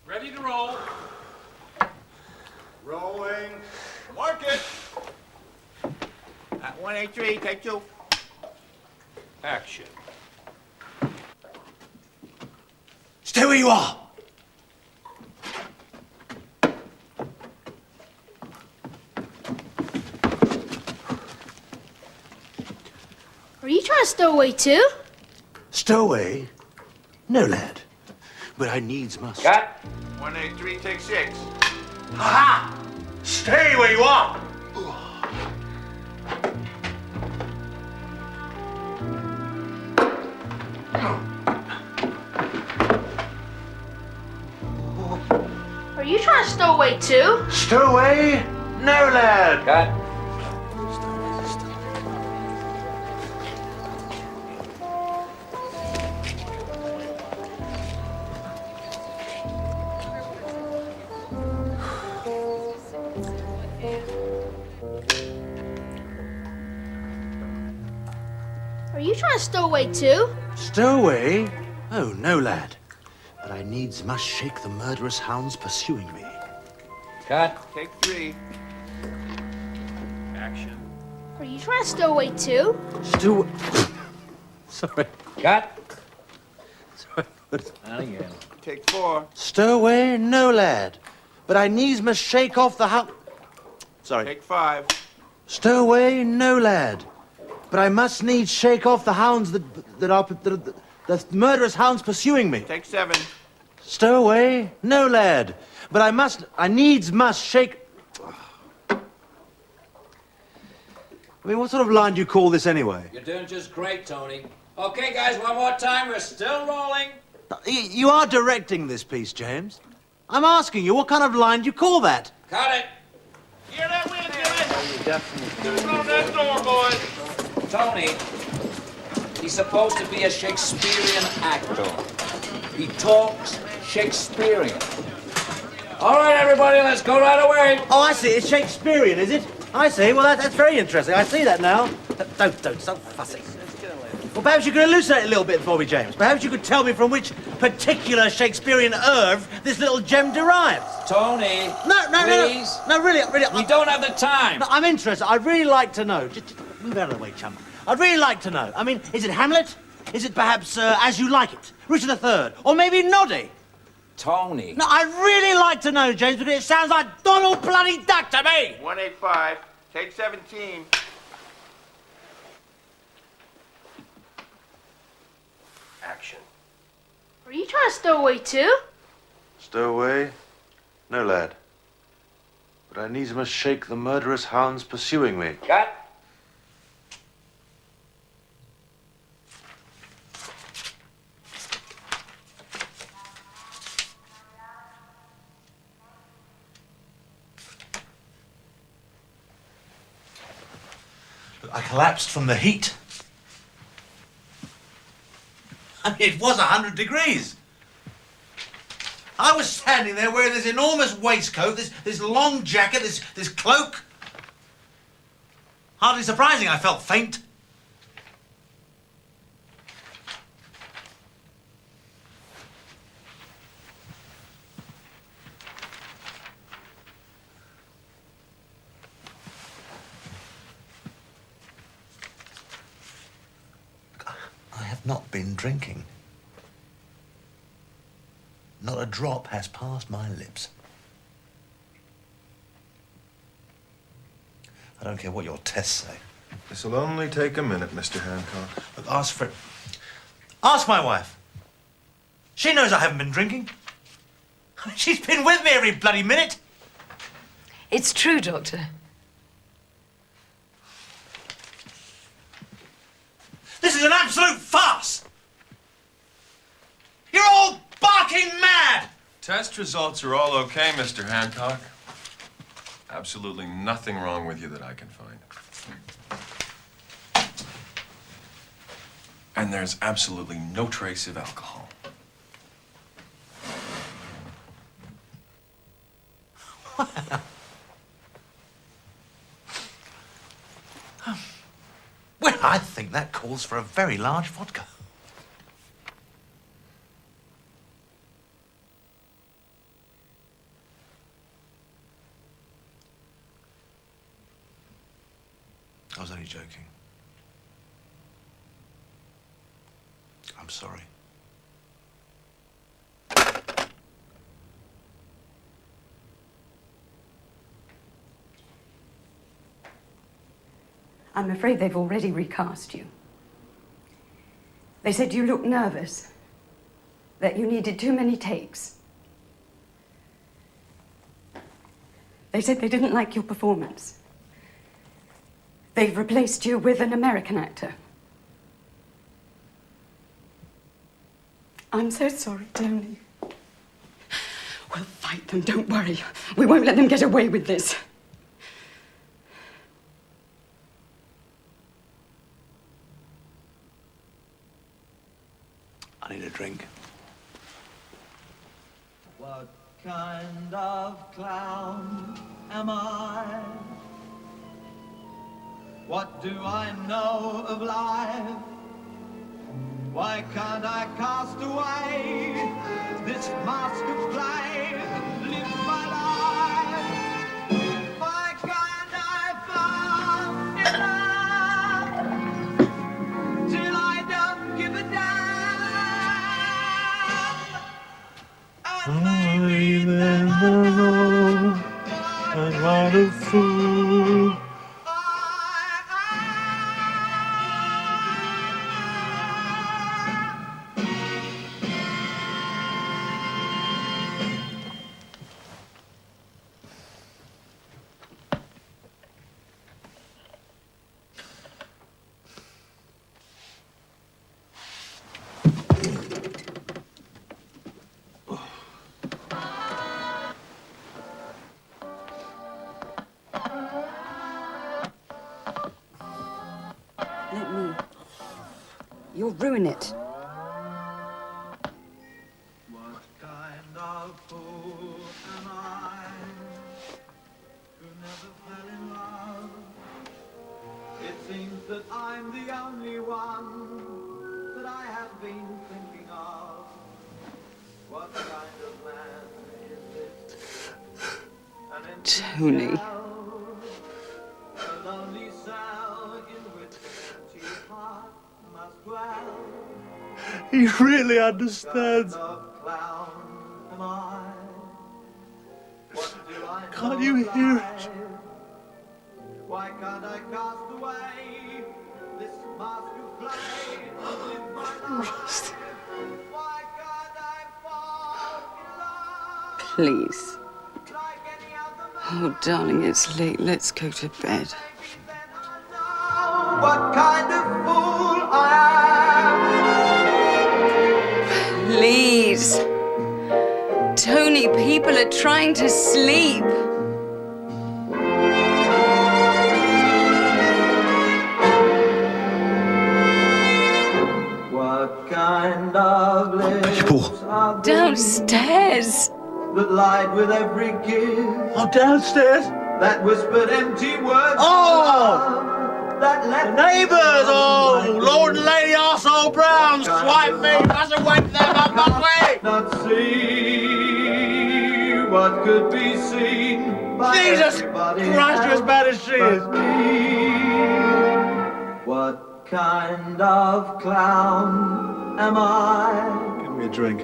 Ready to roll. Rolling. Mark it. At 183, take 2. Action. Stay where you are. Are you trying to stow away too? Stowaway? No, lad. But I needs must. Cut. 183, take 6. Ha! Stay where you are. Are you trying to stow away too? Stowaway? No, lad. Cut. Are you trying to stow away too? Stowaway? Oh, no, lad. But I needs must shake the murderous hounds pursuing me. Cut. Take 3. Action. Are you trying to stow away too? Sorry. Cut. Sorry. Take 4. Stowaway? No, lad. But I needs must shake off the hound. Sorry. Take 5. Stowaway? No, lad. But I must needs shake off the hounds the murderous hounds pursuing me. Take 7. Stowaway? No, lad. But I needs must shake. I mean, what sort of line do you call this anyway? You're doing just great, Tony. Okay, guys, one more time. We're still rolling. You are directing this piece, James. I'm asking you, what kind of line do you call that? Cut it. Hear that wind, Jimmy? You definitely Open that door, boys. Tony, he's supposed to be a Shakespearean actor. He talks Shakespearean. All right, everybody, let's go right away. Oh, I see. It's Shakespearean, is it? I see. Well, that's very interesting. I see that now. Don't. So fussy. Well, perhaps you could elucidate a little bit for me, James. Perhaps you could tell me from which particular Shakespearean oeuvre this little gem derives. Tony, please. No, really. We don't have the time. No, I'm interested. I'd really like to know. Just move out of the way, chum. I'd really like to know. I mean, is it Hamlet? Is it perhaps As You Like It? Richard III? Or maybe Noddy? Tony. No, I'd really like to know, James, because it sounds like Donald bloody Duck to me. 185. Take 17. Action. Are you trying to stow away too? Stow away? No, lad. But I needs must shake the murderous hounds pursuing me. Cut. I collapsed from the heat. I mean, it was 100 degrees. I was standing there wearing this enormous waistcoat, this long jacket, this cloak. Hardly surprising I felt faint. I have not been drinking. Not a drop has passed my lips. I don't care what your tests say. This'll only take a minute, Mr. Hancock. Look, ask my wife. She knows I haven't been drinking. She's been with me every bloody minute. It's true, Doctor. This is an absolute farce. You're all barking mad. Test results are all okay, Mr. Hancock. Absolutely nothing wrong with you that I can find. And there's absolutely no trace of alcohol. Well, I think that calls for a very large vodka. I was only joking. I'm sorry. I'm afraid they've already recast you. They said you looked nervous, that you needed too many takes. They said they didn't like your performance. They've replaced you with an American actor. I'm so sorry, Tony. We'll fight them, don't worry. We won't let them get away with this. I need a drink. What kind of clown am I? What do I know of life? Why can't I cast away this mask of play and live my life? Why can't I fall in love till I don't give a damn? And maybe then I'll know I'm not a fool. Let me. You'll ruin it. What kind of fool am I who never fell in love? It seems that I'm the only one that I have been thinking of. What kind of man is this? An empty Tony. shell, a lonely cell in which an empty heart must dwell. He really understands. Clown am I? Can't you hear it? Why can't I cast away this mask of clay and live my life? Why can't I fall in love Please. Oh, darling, it's late. Let's go to bed. What kind of fool I am? Please. Tony, people are trying to sleep. What kind of lips are Downstairs. that lied with every kiss? Oh, downstairs? That whispered empty words. Oh! That left The neighbours! Oh, Lord and Lady Arsehole Brown! Swipe me! Mustn't wake them up my way! Not see what could be seen by Jesus everybody Christ, you're as bad as she is! but me. What kind of clown am I? Give me a drink.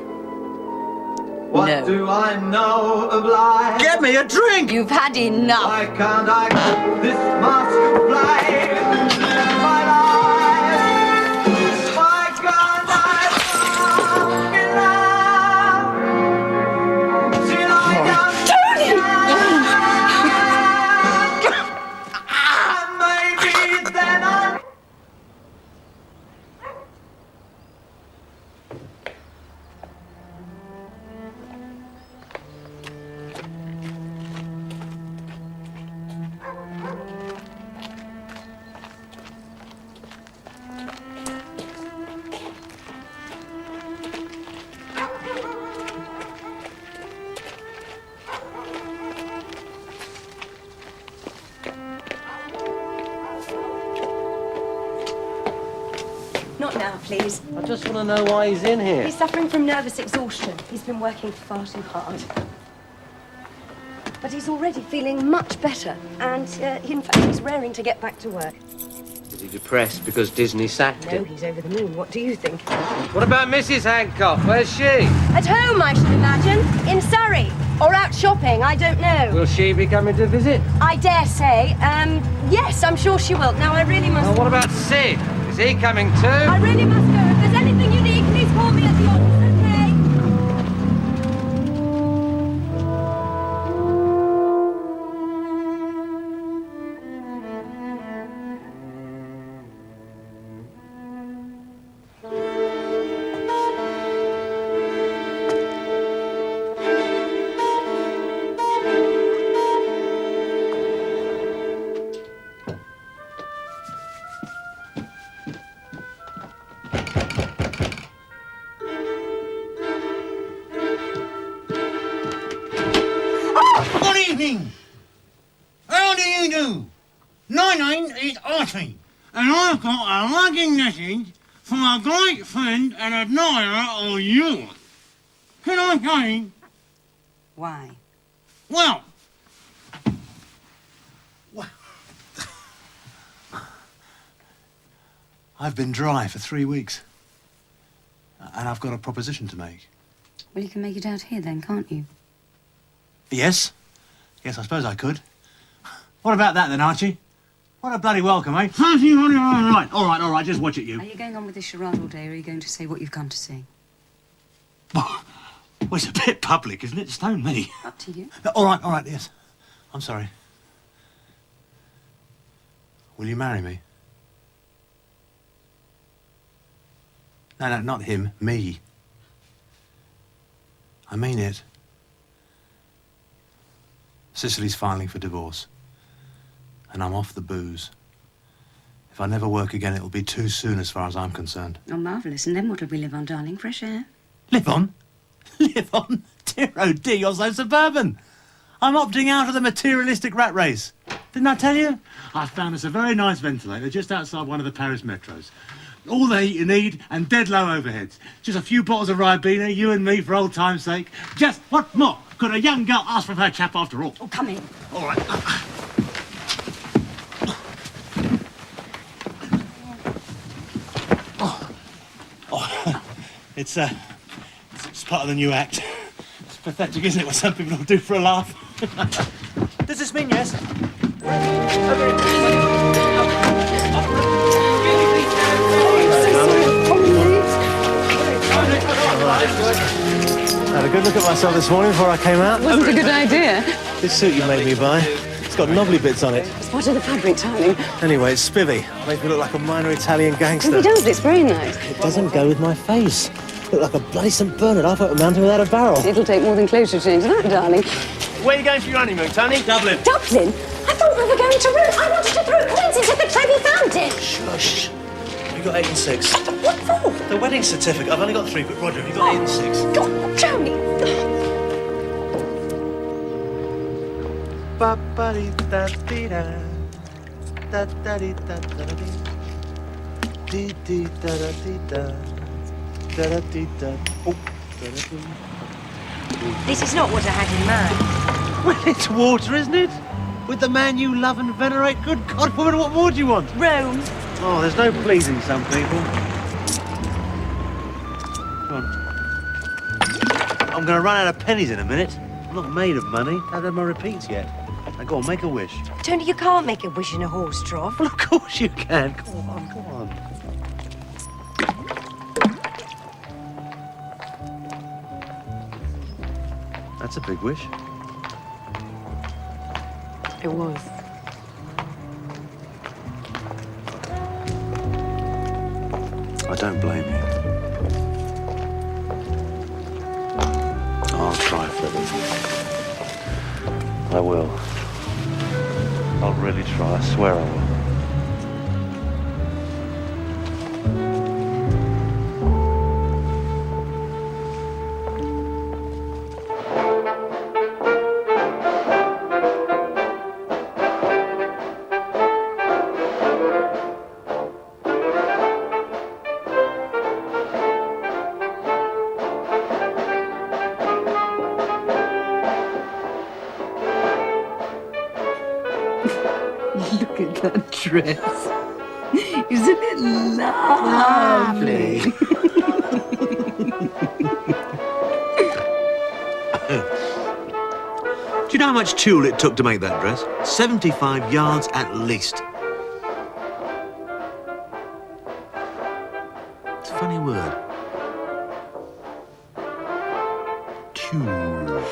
What No. do I know of life? Get me a drink! You've had enough. Why can't I put this mask of flame and live my life? Why can't I fall in love till I don't and maybe then I'll Not now, please. I just want to know why he's in here. He's suffering from nervous exhaustion. He's been working far too hard. But he's already feeling much better. And, in fact, he's raring to get back to work. Is he depressed because Disney sacked No, him? he's over the moon. What do you think? What about Mrs. Hancock? Where's she? At home, I should imagine. In Surrey. Or out shopping, I don't know. Will she be coming to visit? I dare say. Yes, I'm sure she will. Now, I really must... Oh, what about Sid? Is he coming too? I really must go. If there's anything you need, please call me at the office, okay? Good evening! How do you do? My name is Archie, and I've got a lucky message from a great friend and admirer of yours. Can I come in? Why? Well, I've been dry for 3 weeks, and I've got a proposition to make. Well, you can make it out here then, can't you? Yes? Yes, I suppose I could. What about that then, Archie? What a bloody welcome, eh? All right, just watch it, you. Are you going on with this charade all day, or are you going to say what you've come to see? Well, it's a bit public, isn't it? Stone me. Up to you. All right, yes. I'm sorry. Will you marry me? No, not him. Me. I mean it. Cicely's filing for divorce. And I'm off the booze. If I never work again, it'll be too soon as far as I'm concerned. Oh, marvellous. And then what'll we live on, darling? Fresh air? Live on? Live on? Dear oh dear, you're so suburban. I'm opting out of the materialistic rat race. Didn't I tell you? I found us a very nice ventilator just outside one of the Paris metros. All the heat you need and dead low overheads. Just a few bottles of Ribena, you and me for old time's sake. Just what more could a young girl ask from her chap after all? Oh, come in. All right. It's part of the new act. It's pathetic, isn't it, what some people will do for a laugh? spin, yes? I had a good look at myself this morning before I came out. Wasn't a good idea. This suit you made me buy, it's got knobbly bits on it. Spotted the fabric tiling. Anyway, it's spivvy. Makes me look like a minor Italian gangster. It does, it's very nice. It doesn't go with my face. Look like a bloody St. Bernard half up a mountain without a barrel. It'll take more than clothes to change that, darling. Where are you going for your honeymoon, Tony? Dublin. Dublin? I thought we were going to Rome. I wanted to throw coins into the Trevi Fountain. Shush. You got 8 and 6. What for? The wedding certificate. I've only got 3, but Roger, have you got 8 and 6? God, Tony. Ba-ba-dee-da-dee-da. Da-da-dee-da-da-dee. Dee-dee-da-da-dee-da. Da-da-dee-da. Oh, da-da-dee. This is not what I had in mind. Well, it's water, isn't it? With the man you love and venerate. Good God, woman, what more do you want? Rome. Oh, there's no pleasing some people. Come on. I'm going to run out of pennies in a minute. I'm not made of money. I haven't had my repeats yet. Now, go on, make a wish. Tony, you can't make a wish in a horse trough. Well, of course you can. Go on, go on. That's a big wish. It was. I don't blame you. I'll try, Freddie. I will. I'll really try. I swear I will. Look at that dress. Isn't it lovely? Do you know how much tulle it took to make that dress? 75 yards at least. It's a funny word. Tulle.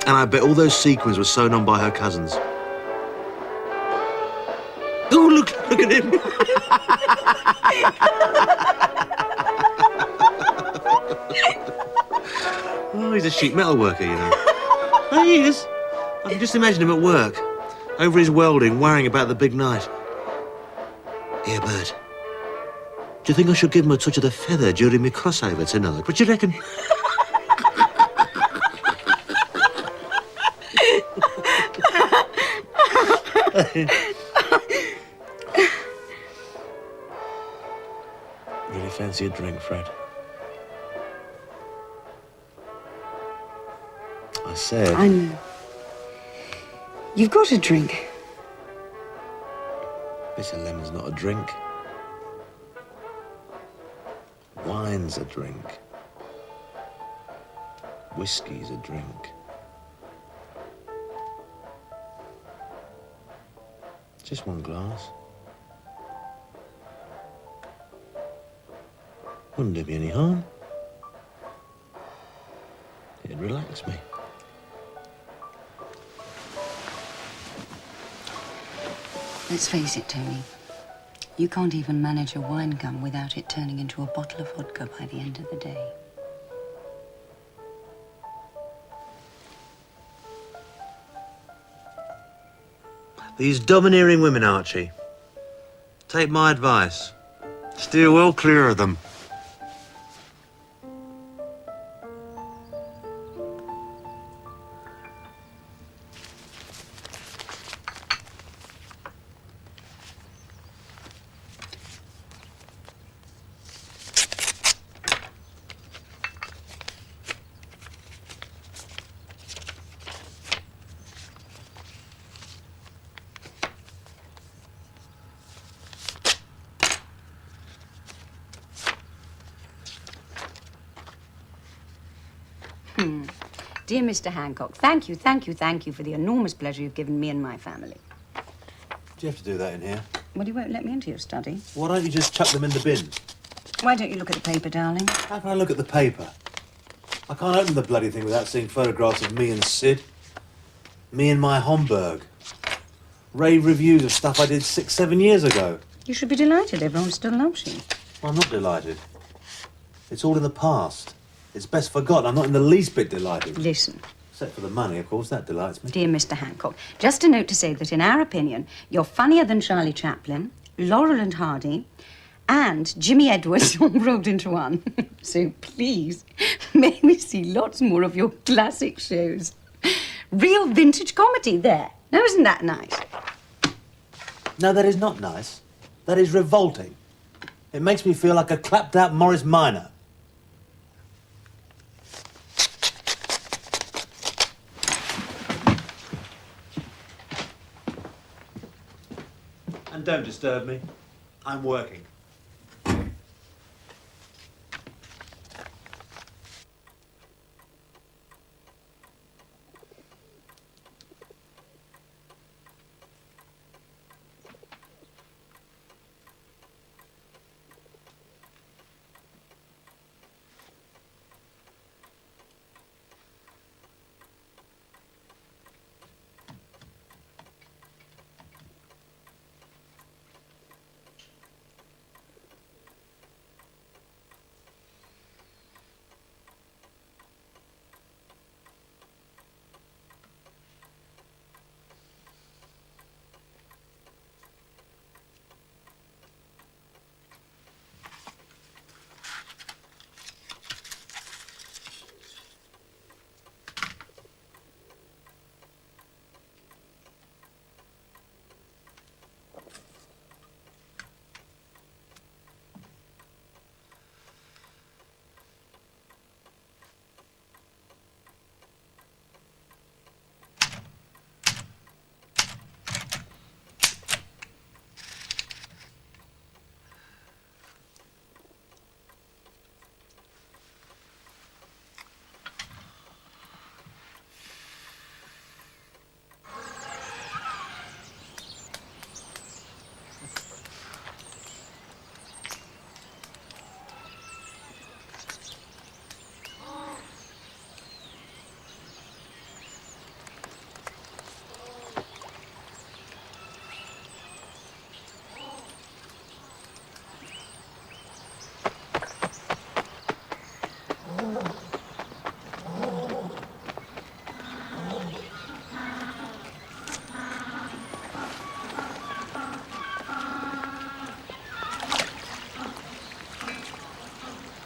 And I bet all those sequins were sewn on by her cousins. Oh, look at him. Oh, he's a sheet metal worker, you know. Oh, he is. I can just imagine him at work, over his welding, worrying about the big night. Here, Bert. Do you think I should give him a touch of the feather during my crossover tonight? What do you reckon? Really fancy a drink, Fred? I said... I know. You've got a drink. Bitter lemon's not a drink. Wine's a drink. Whiskey's a drink. Just one glass. Wouldn't do me any harm. It'd relax me. Let's face it, Tony. You can't even manage a wine gum without it turning into a bottle of vodka by the end of the day. These domineering women, Archie. Take my advice. Steer well clear of them. Dear Mr. Hancock, thank you for the enormous pleasure you've given me and my family. Do you have to do that in here? Well, you won't let me into your study. Why don't you just chuck them in the bin? Why don't you look at the paper, darling? How can I look at the paper? I can't open the bloody thing without seeing photographs of me and Sid. Me and my Homburg. Rave reviews of stuff I did 6, 7 years ago. You should be delighted. Everyone still loves you. I'm not delighted. It's all in the past. It's best forgotten. I'm not in the least bit delighted. Listen. Except for the money, of course. That delights me. Dear Mr. Hancock, just a note to say that in our opinion, you're funnier than Charlie Chaplin, Laurel and Hardy, and Jimmy Edwards all rolled into one. So please, may we see lots more of your classic shows. Real vintage comedy there. Now, isn't that nice? No, that is not nice. That is revolting. It makes me feel like a clapped-out Morris Minor. And don't disturb me. I'm working.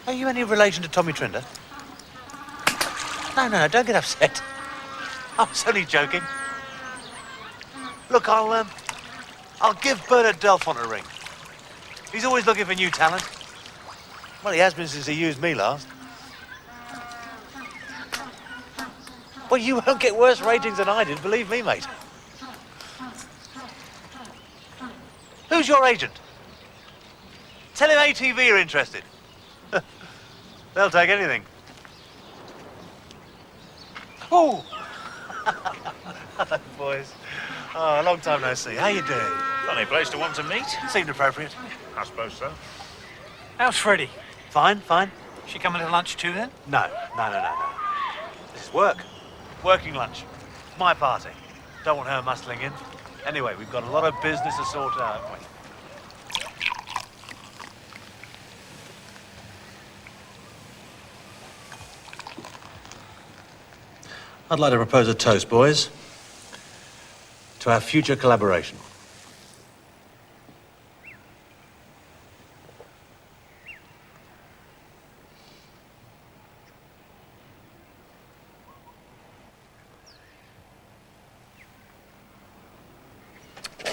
Are you any relation to Tommy Trinder? No, don't get upset. I was only joking. Look, I'll give Bernard Delfont a ring. He's always looking for new talent. Well, he has been since he used me last. Well, you won't get worse ratings than I did, believe me, mate. Who's your agent? Tell him ATV are interested. They'll take anything. Oh! Hello, boys. Oh, a long time no see. How you doing? Funny place to want to meet. Seemed appropriate. I suppose so. How's Freddie? Fine. She coming to lunch too, then? No. This is work. Working lunch. My party. Don't want her muscling in. Anyway, we've got a lot of business to sort out, haven't we? I'd like to propose a toast, boys, to our future collaboration.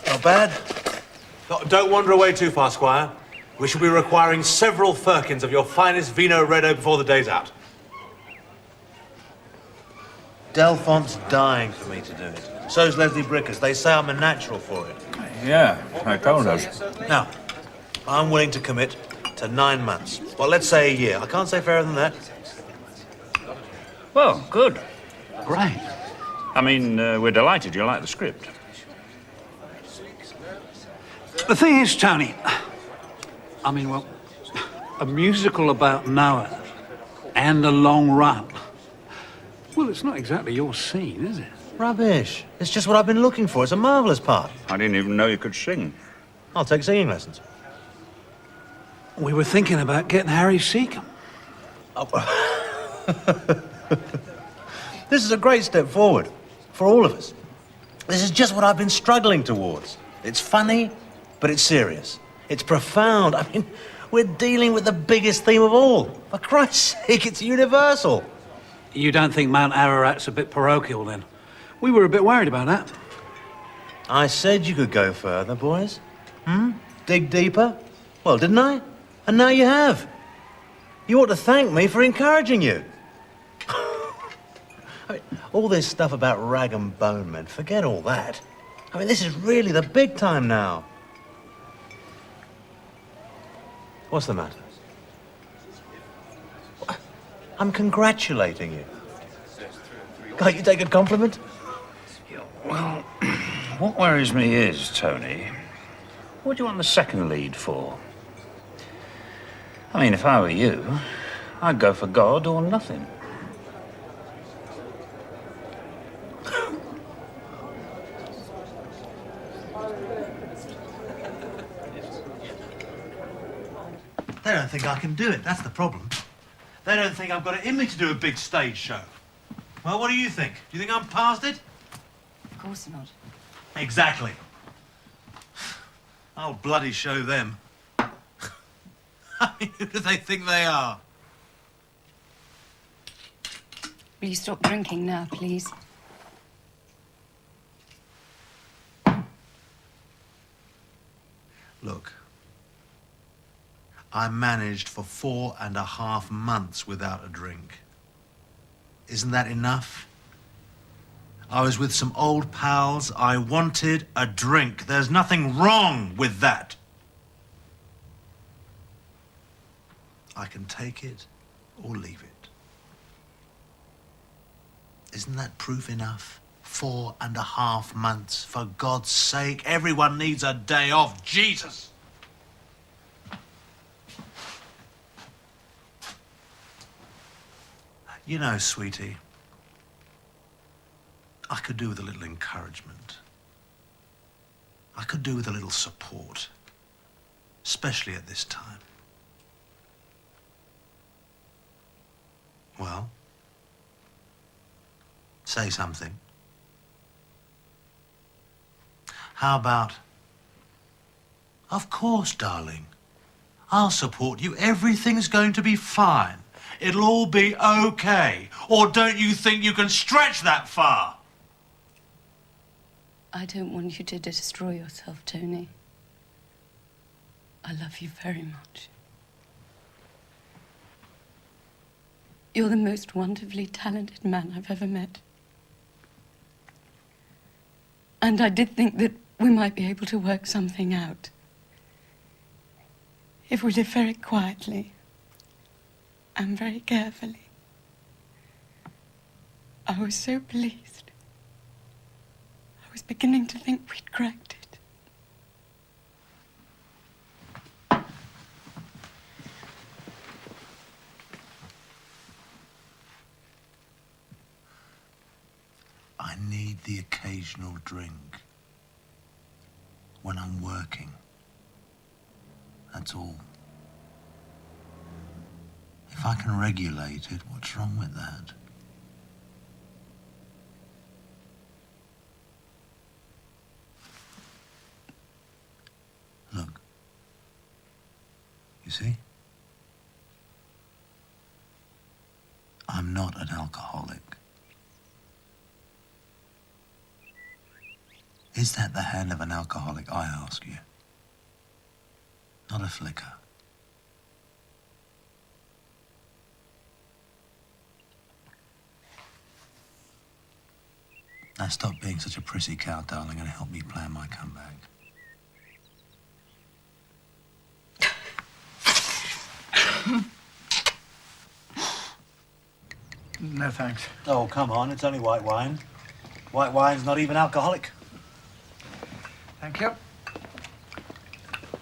Not bad. Don't wander away too far, Squire. We shall be requiring several firkins of your finest vino redo before the day's out. Delfont's dying for me to do it. So's Leslie Brickers. They say I'm a natural for it. Yeah, I told us. Now, I'm willing to commit to 9 months. Well, let's say a year. I can't say fairer than that. Well, good. Great. I mean, we're delighted you like the script. The thing is, Tony, I mean, well, a musical about Noah and the long run. Well, it's not exactly your scene, is it? Rubbish. It's just what I've been looking for. It's a marvellous part. I didn't even know you could sing. I'll take singing lessons. We were thinking about getting Harry Seacombe. This is a great step forward for all of us. This is just what I've been struggling towards. It's funny, but it's serious. It's profound. I mean, we're dealing with the biggest theme of all. For Christ's sake, it's universal. You don't think Mount Ararat's a bit parochial, then? We were a bit worried about that. I said you could go further, boys. Dig deeper? Well, didn't I? And now you have. You ought to thank me for encouraging you. I mean, all this stuff about rag and bone men, forget all that. I mean, this is really the big time now. What's the matter? I'm congratulating you. Can't you take a compliment? Well, what worries me is, Tony, what do you want the second lead for? I mean, if I were you, I'd go for God or nothing. They don't think I can do it, that's the problem. They don't think I've got it in me to do a big stage show. Well, what do you think? Do you think I'm past it? Of course not. Exactly. I'll bloody show them. I mean, who do they think they are? Will you stop drinking now, please? Look, I managed for 4.5 months without a drink. Isn't that enough? I was with some old pals. I wanted a drink. There's nothing wrong with that. I can take it or leave it. Isn't that proof enough? 4.5 months. For God's sake, everyone needs a day off. Jesus! You know, sweetie, I could do with a little encouragement. I could do with a little support, especially at this time. Well, say something. How about, of course, darling, I'll support you. Everything's going to be fine. It'll all be okay. Or don't you think you can stretch that far? I don't want you to destroy yourself, Tony. I love you very much. You're the most wonderfully talented man I've ever met. And I did think that we might be able to work something out. If we live very quietly and very carefully. I was so pleased. I was beginning to think we'd cracked it. I need the occasional drink when I'm working. That's all. If I can regulate it, what's wrong with that? Look. You see? I'm not an alcoholic. Is that the hand of an alcoholic, I ask you? Not a flicker. Now stop being such a prissy cow, darling, and help me plan my comeback. No, thanks. Oh, come on, it's only white wine. White wine's not even alcoholic. Thank you.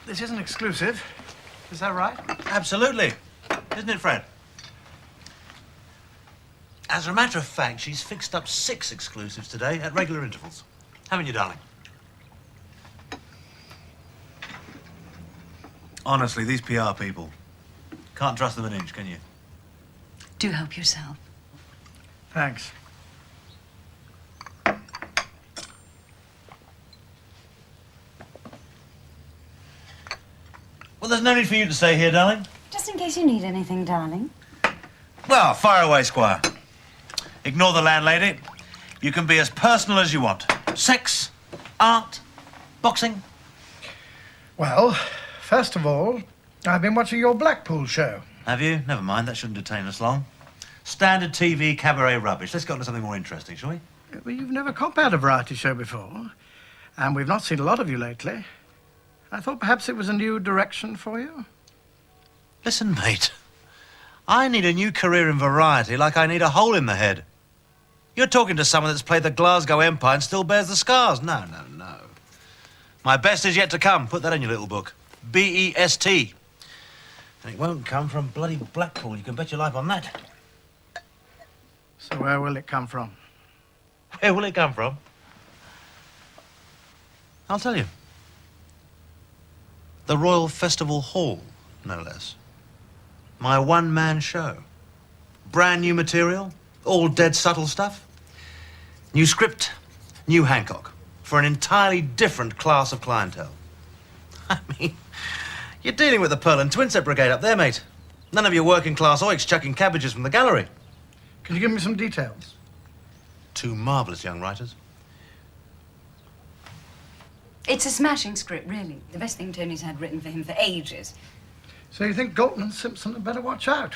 This isn't exclusive. Is that right? Absolutely. Isn't it, Fred? As a matter of fact, she's fixed up 6 exclusives today at regular intervals. Haven't you, darling? Honestly, these PR people, can't trust them an inch, can you? Do help yourself. Thanks. Well, there's no need for you to stay here, darling. Just in case you need anything, darling. Well, fire away, Squire. Ignore the landlady. You can be as personal as you want. Sex, art, boxing. Well, first of all, I've been watching your Blackpool show. Have you? Never mind, that shouldn't detain us long. Standard TV cabaret rubbish. Let's get on to something more interesting, shall we? Well, you've never compared a variety show before, and we've not seen a lot of you lately. I thought perhaps it was a new direction for you. Listen, mate. I need a new career in variety like I need a hole in the head. You're talking to someone that's played the Glasgow Empire and still bears the scars. No, no, no. My best is yet to come. Put that in your little book. B-E-S-T. And it won't come from bloody Blackpool. You can bet your life on that. So where will it come from? Where will it come from? I'll tell you. The Royal Festival Hall, no less. My one-man show. Brand new material, all dead subtle stuff. New script, new Hancock. For an entirely different class of clientele. I mean, you're dealing with the Pearl and Twinset Brigade up there, mate. None of your working-class oiks chucking cabbages from the gallery. Can you give me some details? 2 marvellous young writers. It's a smashing script, really. The best thing Tony's had written for him for ages. So you think Galton and Simpson had better watch out?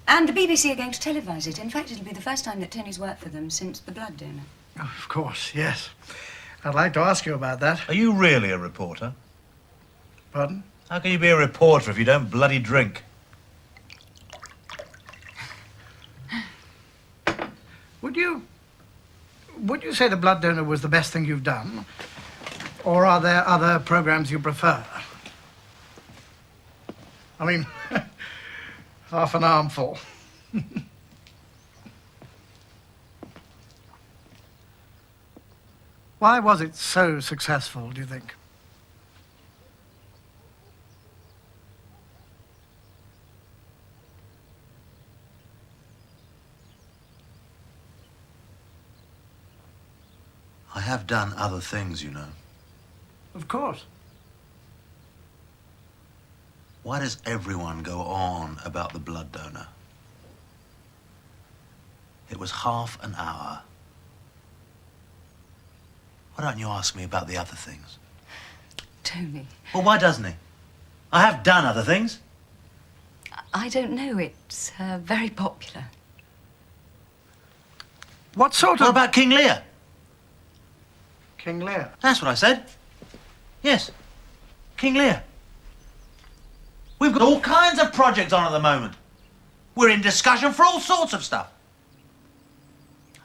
And the BBC are going to televise it. In fact, it'll be the first time that Tony's worked for them since The Blood Donor. Oh, of course, yes. I'd like to ask you about that. Are you really a reporter? Pardon? How can you be a reporter if you don't bloody drink? Would you say The Blood Donor was the best thing you've done? Or are there other programs you prefer? I mean, half an armful. Why was it so successful, do you think? I have done other things, you know. Of course. Why does everyone go on about the blood donor? It was half an hour. Why don't you ask me about the other things? Tony. Well, why doesn't he? I have done other things. I don't know. It's very popular. What sort of... What about King Lear? King Lear? That's what I said. Yes, King Lear. We've got all kinds of projects on at the moment. We're in discussion for all sorts of stuff.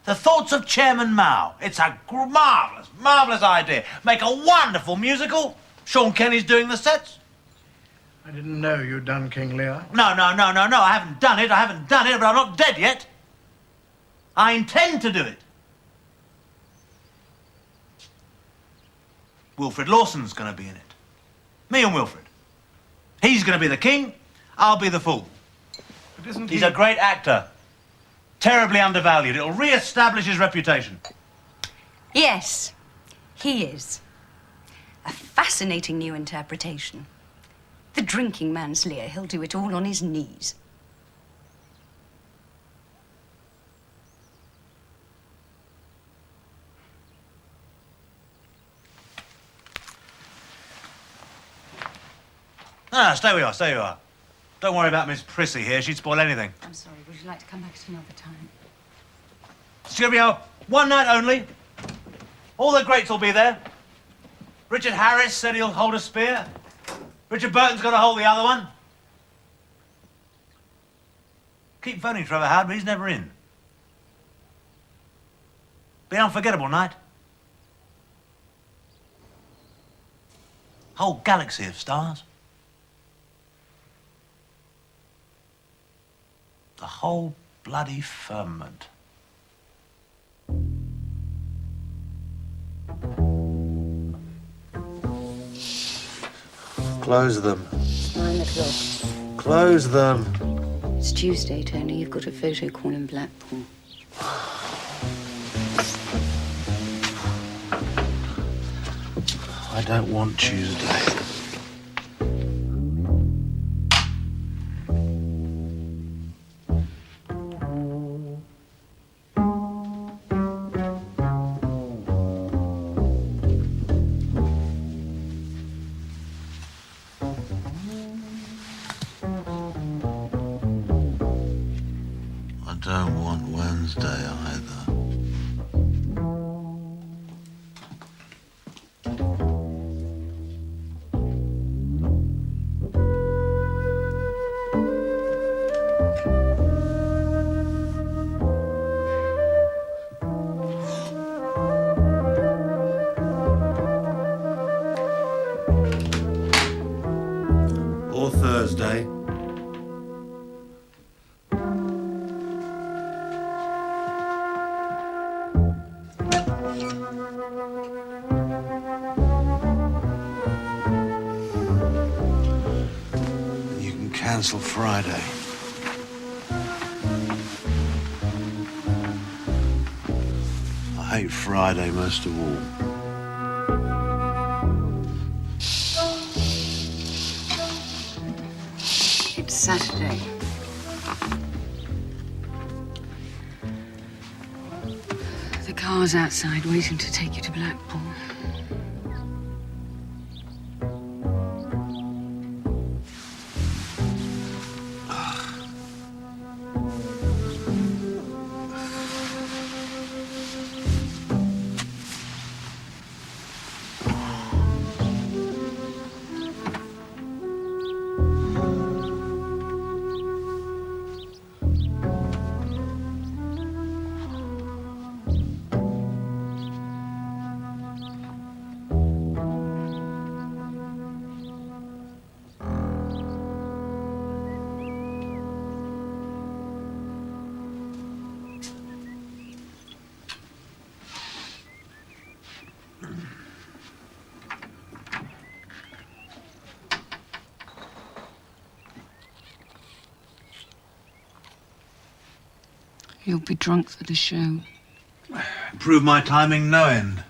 The Thoughts of Chairman Mao. It's a marvellous, marvellous idea. Make a wonderful musical. Sean Kenny's doing the sets. I didn't know you'd done King Lear. No. I haven't done it, but I'm not dead yet. I intend to do it. Wilfred Lawson's going to be in it. Me and Wilfred. He's going to be the king, I'll be the fool. But isn't He's a great actor. Terribly undervalued. It'll re-establish his reputation. Yes, he is. A fascinating new interpretation. The drinking man's Lear. He'll do it all on his knees. No, stay where you are. Don't worry about Miss Prissy here. She'd spoil anything. I'm sorry. Would you like to come back at another time? It's going to be a one night only. All the greats will be there. Richard Harris said he'll hold a spear. Richard Burton's going to hold the other one. keep phoning Trevor Howard, but he's never in. Be an unforgettable night. Whole galaxy of stars. The whole bloody firmament. Close them. 9 o'clock. Close them. It's Tuesday, Tony. You've got a photo call in Blackpool. I don't want Tuesday. I don't want Wednesday either. Or Thursday. You can cancel Friday. I hate Friday most of all. It's Saturday. The car's outside waiting to take you to Blackpool. You'll be drunk for the show. Improve my timing no end.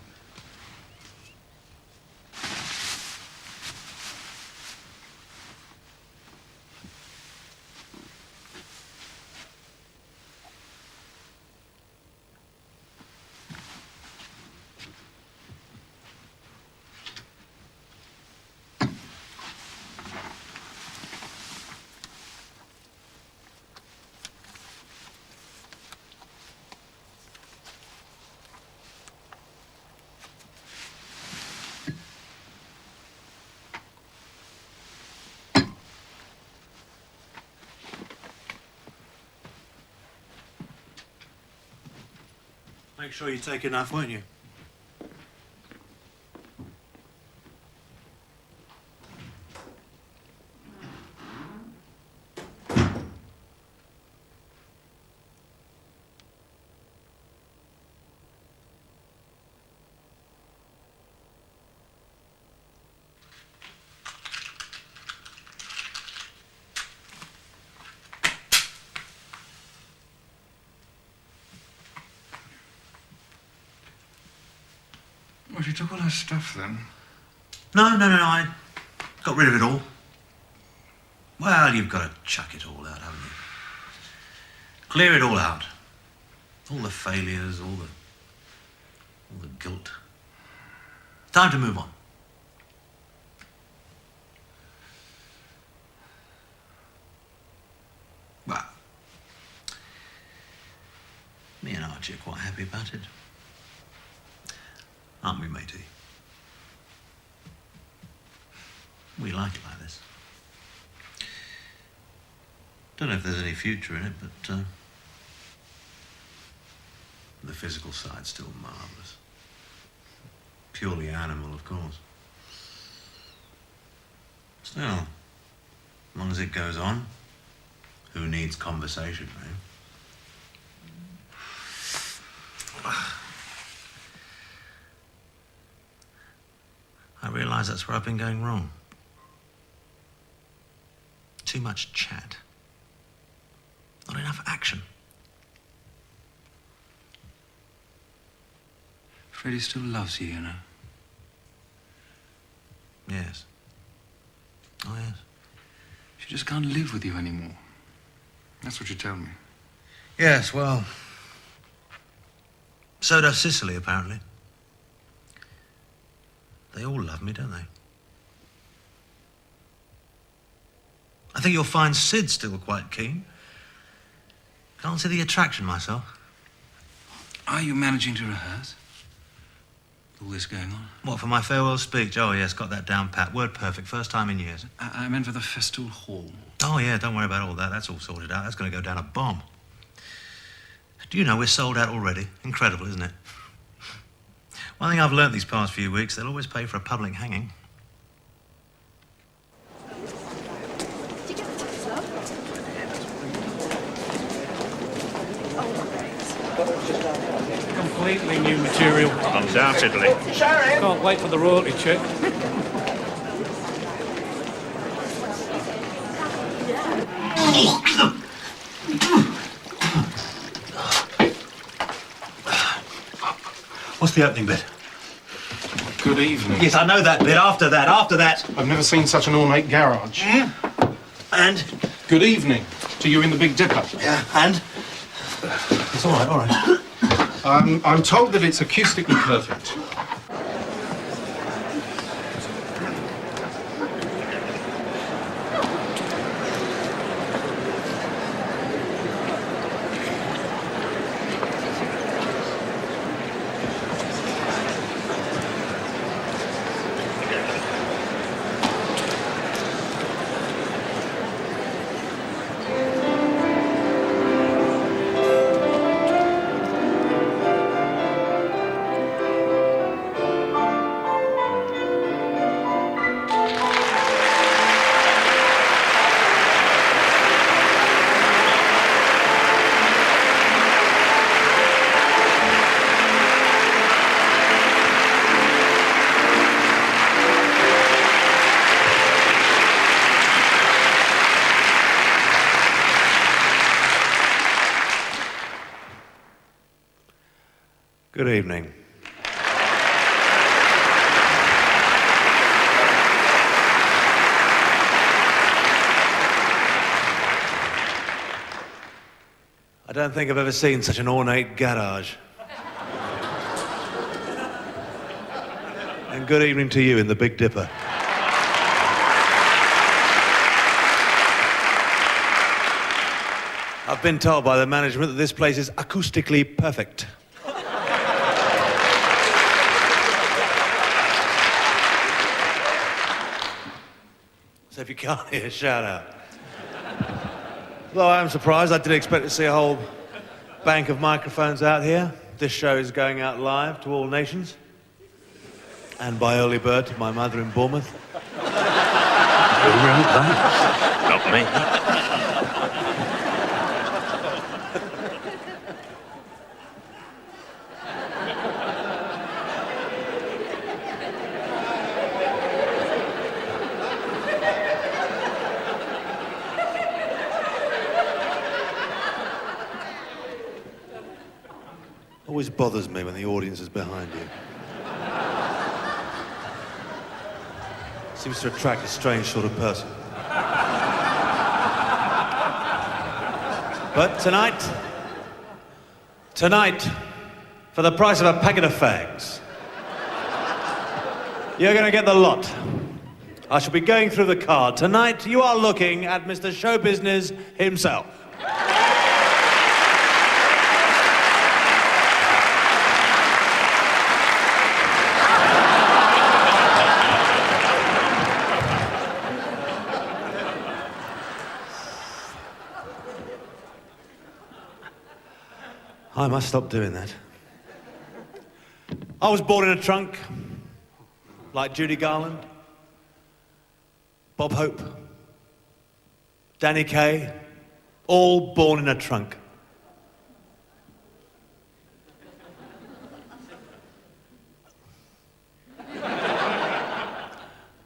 Make sure you take enough, won't you? Well, you took all her stuff then? No, I got rid of it all. Well, you've got to chuck it all out, haven't you? Clear it all out. All the failures, all the guilt. Time to move on. Well, me and Archie are quite happy about it. Aren't we, matey? We like it like this. Don't know if there's any future in it, but the physical side's still marvellous. Purely animal, of course. Still, as long as it goes on, who needs conversation, right? I realise that's where I've been going wrong. Too much chat. Not enough action. Freddie still loves you, you know. Yes. Oh, yes. She just can't live with you anymore. That's what you tell me. Yes, well, so does Sicily, apparently. They all love me, don't they? I think you'll find Sid's still quite keen. Can't see the attraction myself. Are you managing to rehearse? All this going on? What, for my farewell speech? Oh, yes, got that down pat. Word perfect, first time in years. I meant for the Festool Hall. Oh, yeah, don't worry about all that. That's all sorted out. That's going to go down a bomb. Do you know we're sold out already? Incredible, isn't it? One thing I've learnt these past few weeks, they'll always pay for a public hanging. Completely new material. Undoubtedly. Can't wait for the royalty check. What's the opening bit? Good evening. Yes, I know that bit. After that. I've never seen such an ornate garage. And? Good evening to you in the Big Dipper. Yeah, and? It's all right. I'm told that it's acoustically perfect. Good evening. I don't think I've ever seen such an ornate garage. And good evening to you in the Big Dipper. I've been told by the management that this place is acoustically perfect. So if you can't hear, shout out. Though I am surprised, I did expect to see a whole bank of microphones out here. This show is going out live to all nations. And by early bird to my mother in Bournemouth. Who wrote that? Not me. Always bothers me when the audience is behind you. Seems to attract a strange sort of person. But tonight, for the price of a packet of fags, you're going to get the lot. I shall be going through the card. Tonight, you are looking at Mr. Show Business himself. I must stop doing that. I was born in a trunk, like Judy Garland, Bob Hope, Danny Kaye, all born in a trunk.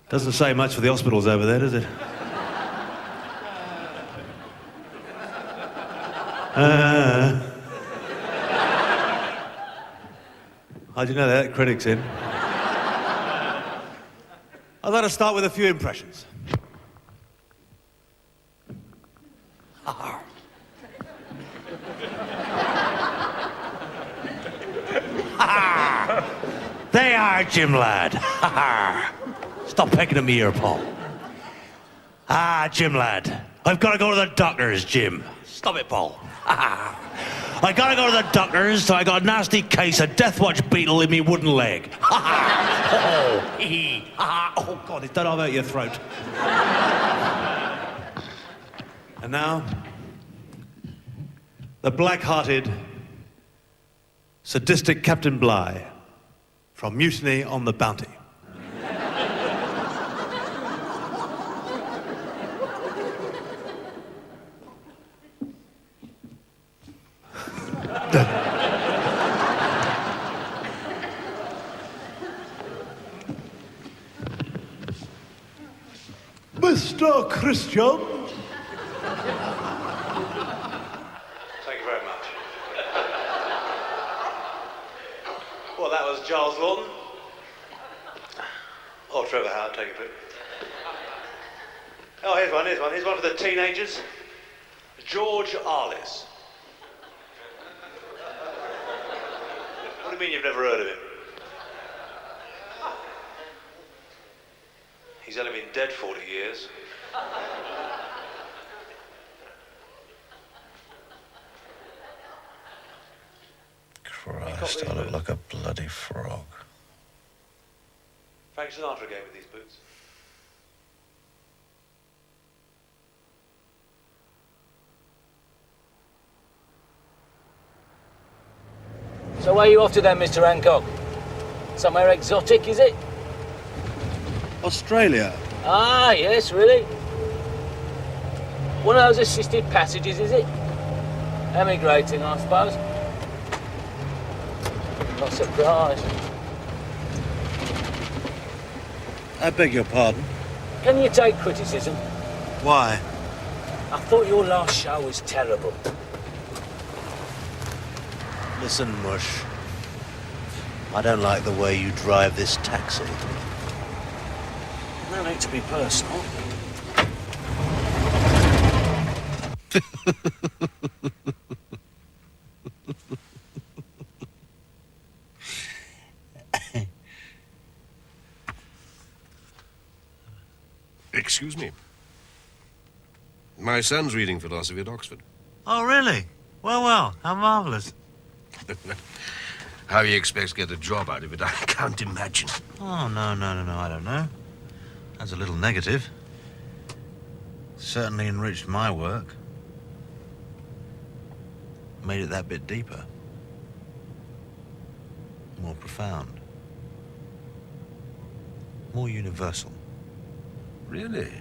Doesn't say much for the hospitals over there, does it? How'd you know that? Critics in. I'd like to start with a few impressions. They are, Jim lad. Stop pecking at me ear, Paul. Jim lad. I've got to go to the doctor's, Jim. Stop it, Paul. I gotta go to the doctor's, so I got a nasty case of Death Watch beetle in me wooden leg. Oh, God, it's done all out your throat. And now, the black-hearted, sadistic Captain Bligh from Mutiny on the Bounty. Mr. Christian. Thank you very much. Well, that was Giles Lawton. Or Trevor Howard, take it for it. Oh, here's one. Here's one for the teenagers. George Arliss. What do you mean you've never heard of him? He's only been dead 40 years. Christ, I look like a bloody frog. Frank Sinatra gave me these boots. So where are you off to then, Mr. Hancock? Somewhere exotic, is it? Australia. Ah, yes, really? One of those assisted passages, is it? Emigrating, I suppose. Not surprised. I beg your pardon? Can you take criticism? Why? I thought your last show was terrible. Listen, Mush. I don't like the way you drive this taxi. No need to be personal. Excuse me. My son's reading philosophy at Oxford. Oh, really? Well, how marvellous. How he expects to get a job out of it, I can't imagine. Oh, no, I don't know. That's a little negative. Certainly enriched my work. Made it that bit deeper. More profound. More universal. Really?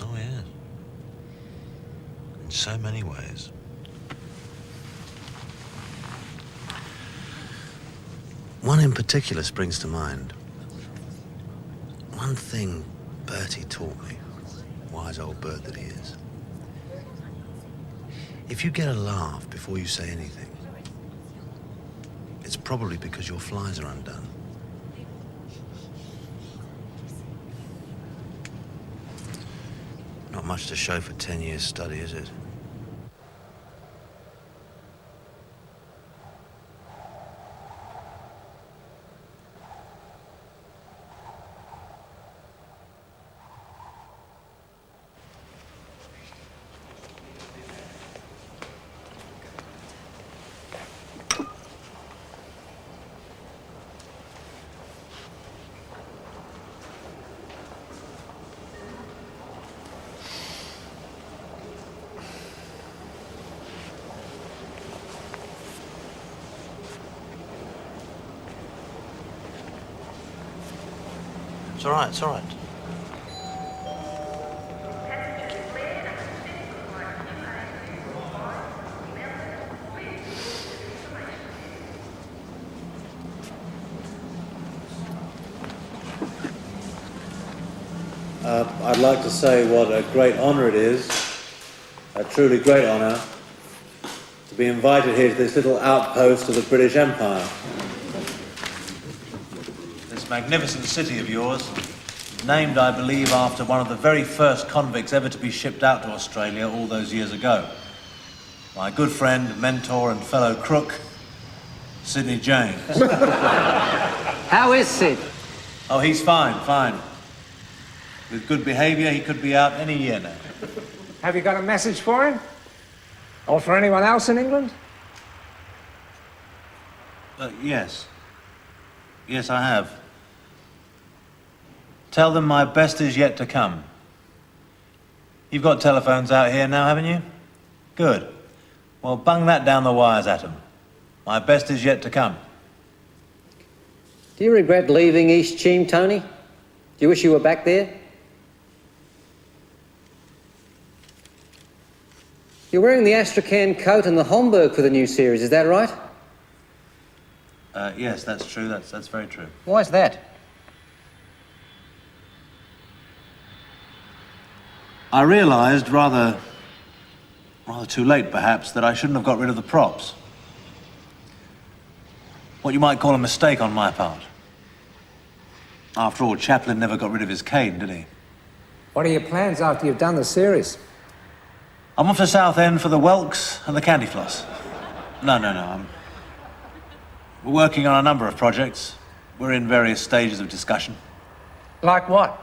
Oh, yes. In so many ways. One in particular springs to mind. One thing Bertie taught me, wise old bird that he is. If you get a laugh before you say anything, it's probably because your flies are undone. Not much to show for 10 years' study, is it? It's all right, it's all right. I'd like to say what a great honour it is, a truly great honour, to be invited here to this little outpost of the British Empire. This magnificent city of yours, named, I believe, after one of the very first convicts ever to be shipped out to Australia all those years ago. My good friend, mentor and fellow crook, Sidney James. How is Sid? Oh, he's fine, fine. With good behaviour, he could be out any year now. Have you got a message for him? Or for anyone else in England? Yes. Yes, I have. Tell them my best is yet to come. You've got telephones out here now, haven't you? Good. Well, bung that down the wires at them. My best is yet to come. Do you regret leaving East Cheam, Tony? Do you wish you were back there? You're wearing the Astrakhan coat and the Homburg for the new series, is that right? Yes, that's true. That's very true. Why's that? I realised, rather too late perhaps, that I shouldn't have got rid of the props. What you might call a mistake on my part. After all, Chaplin never got rid of his cane, did he? What are your plans after you've done the series? I'm off to Southend for the Whelks and the Candy Floss. No. We're working on a number of projects. We're in various stages of discussion. Like what?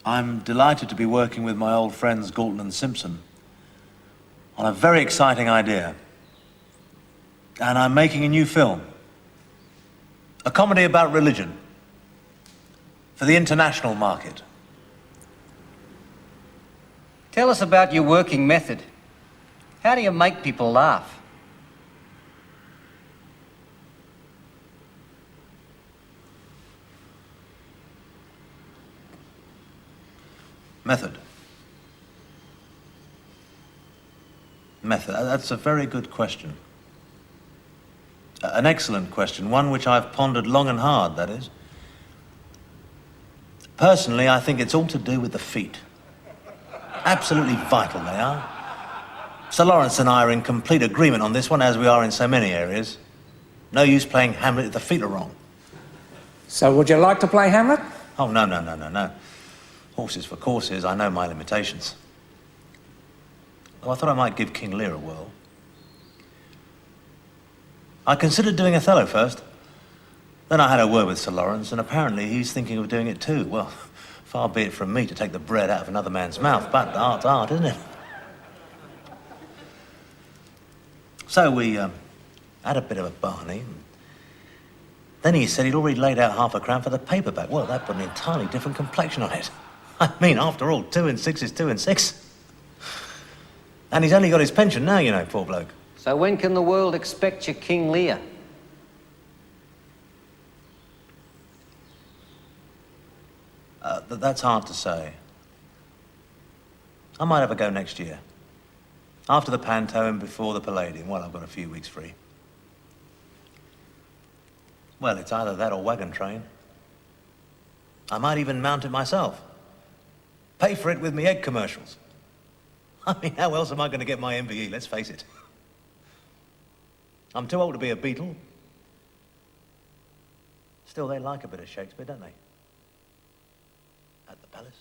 I'm delighted to be working with my old friends Galton and Simpson on a very exciting idea. And I'm making a new film. A comedy about religion. For the international market. Tell us about your working method. How do you make people laugh? Method. That's a very good question. An excellent question, one which I've pondered long and hard, that is. Personally, I think it's all to do with the feet. Absolutely vital they are. Sir Lawrence and I are in complete agreement on this one, as we are in so many areas. No use playing Hamlet if the feet are wrong. So would you like to play Hamlet? Oh, no. Horses for courses, I know my limitations. Well, I thought I might give King Lear a whirl. I considered doing Othello first. Then I had a word with Sir Lawrence, and apparently he's thinking of doing it too. Well, far be it from me to take the bread out of another man's mouth, but art's art, isn't it? So we had a bit of a barney. Then he said he'd already laid out £5 for the paperback. Well, that put an entirely different complexion on it. I mean, after all, 2 and 6 is 2 and 6. And he's only got his pension now, you know, poor bloke. So when can the world expect your King Lear? That's hard to say. I might have a go next year. After the Panto and before the Palladium. Well, I've got a few weeks free. Well, it's either that or Wagon Train. I might even mount it myself. Pay for it with me egg commercials. I mean, how else am I going to get my MBE, let's face it. I'm too old to be a Beatle. Still, they like a bit of Shakespeare, don't they? At the Palace.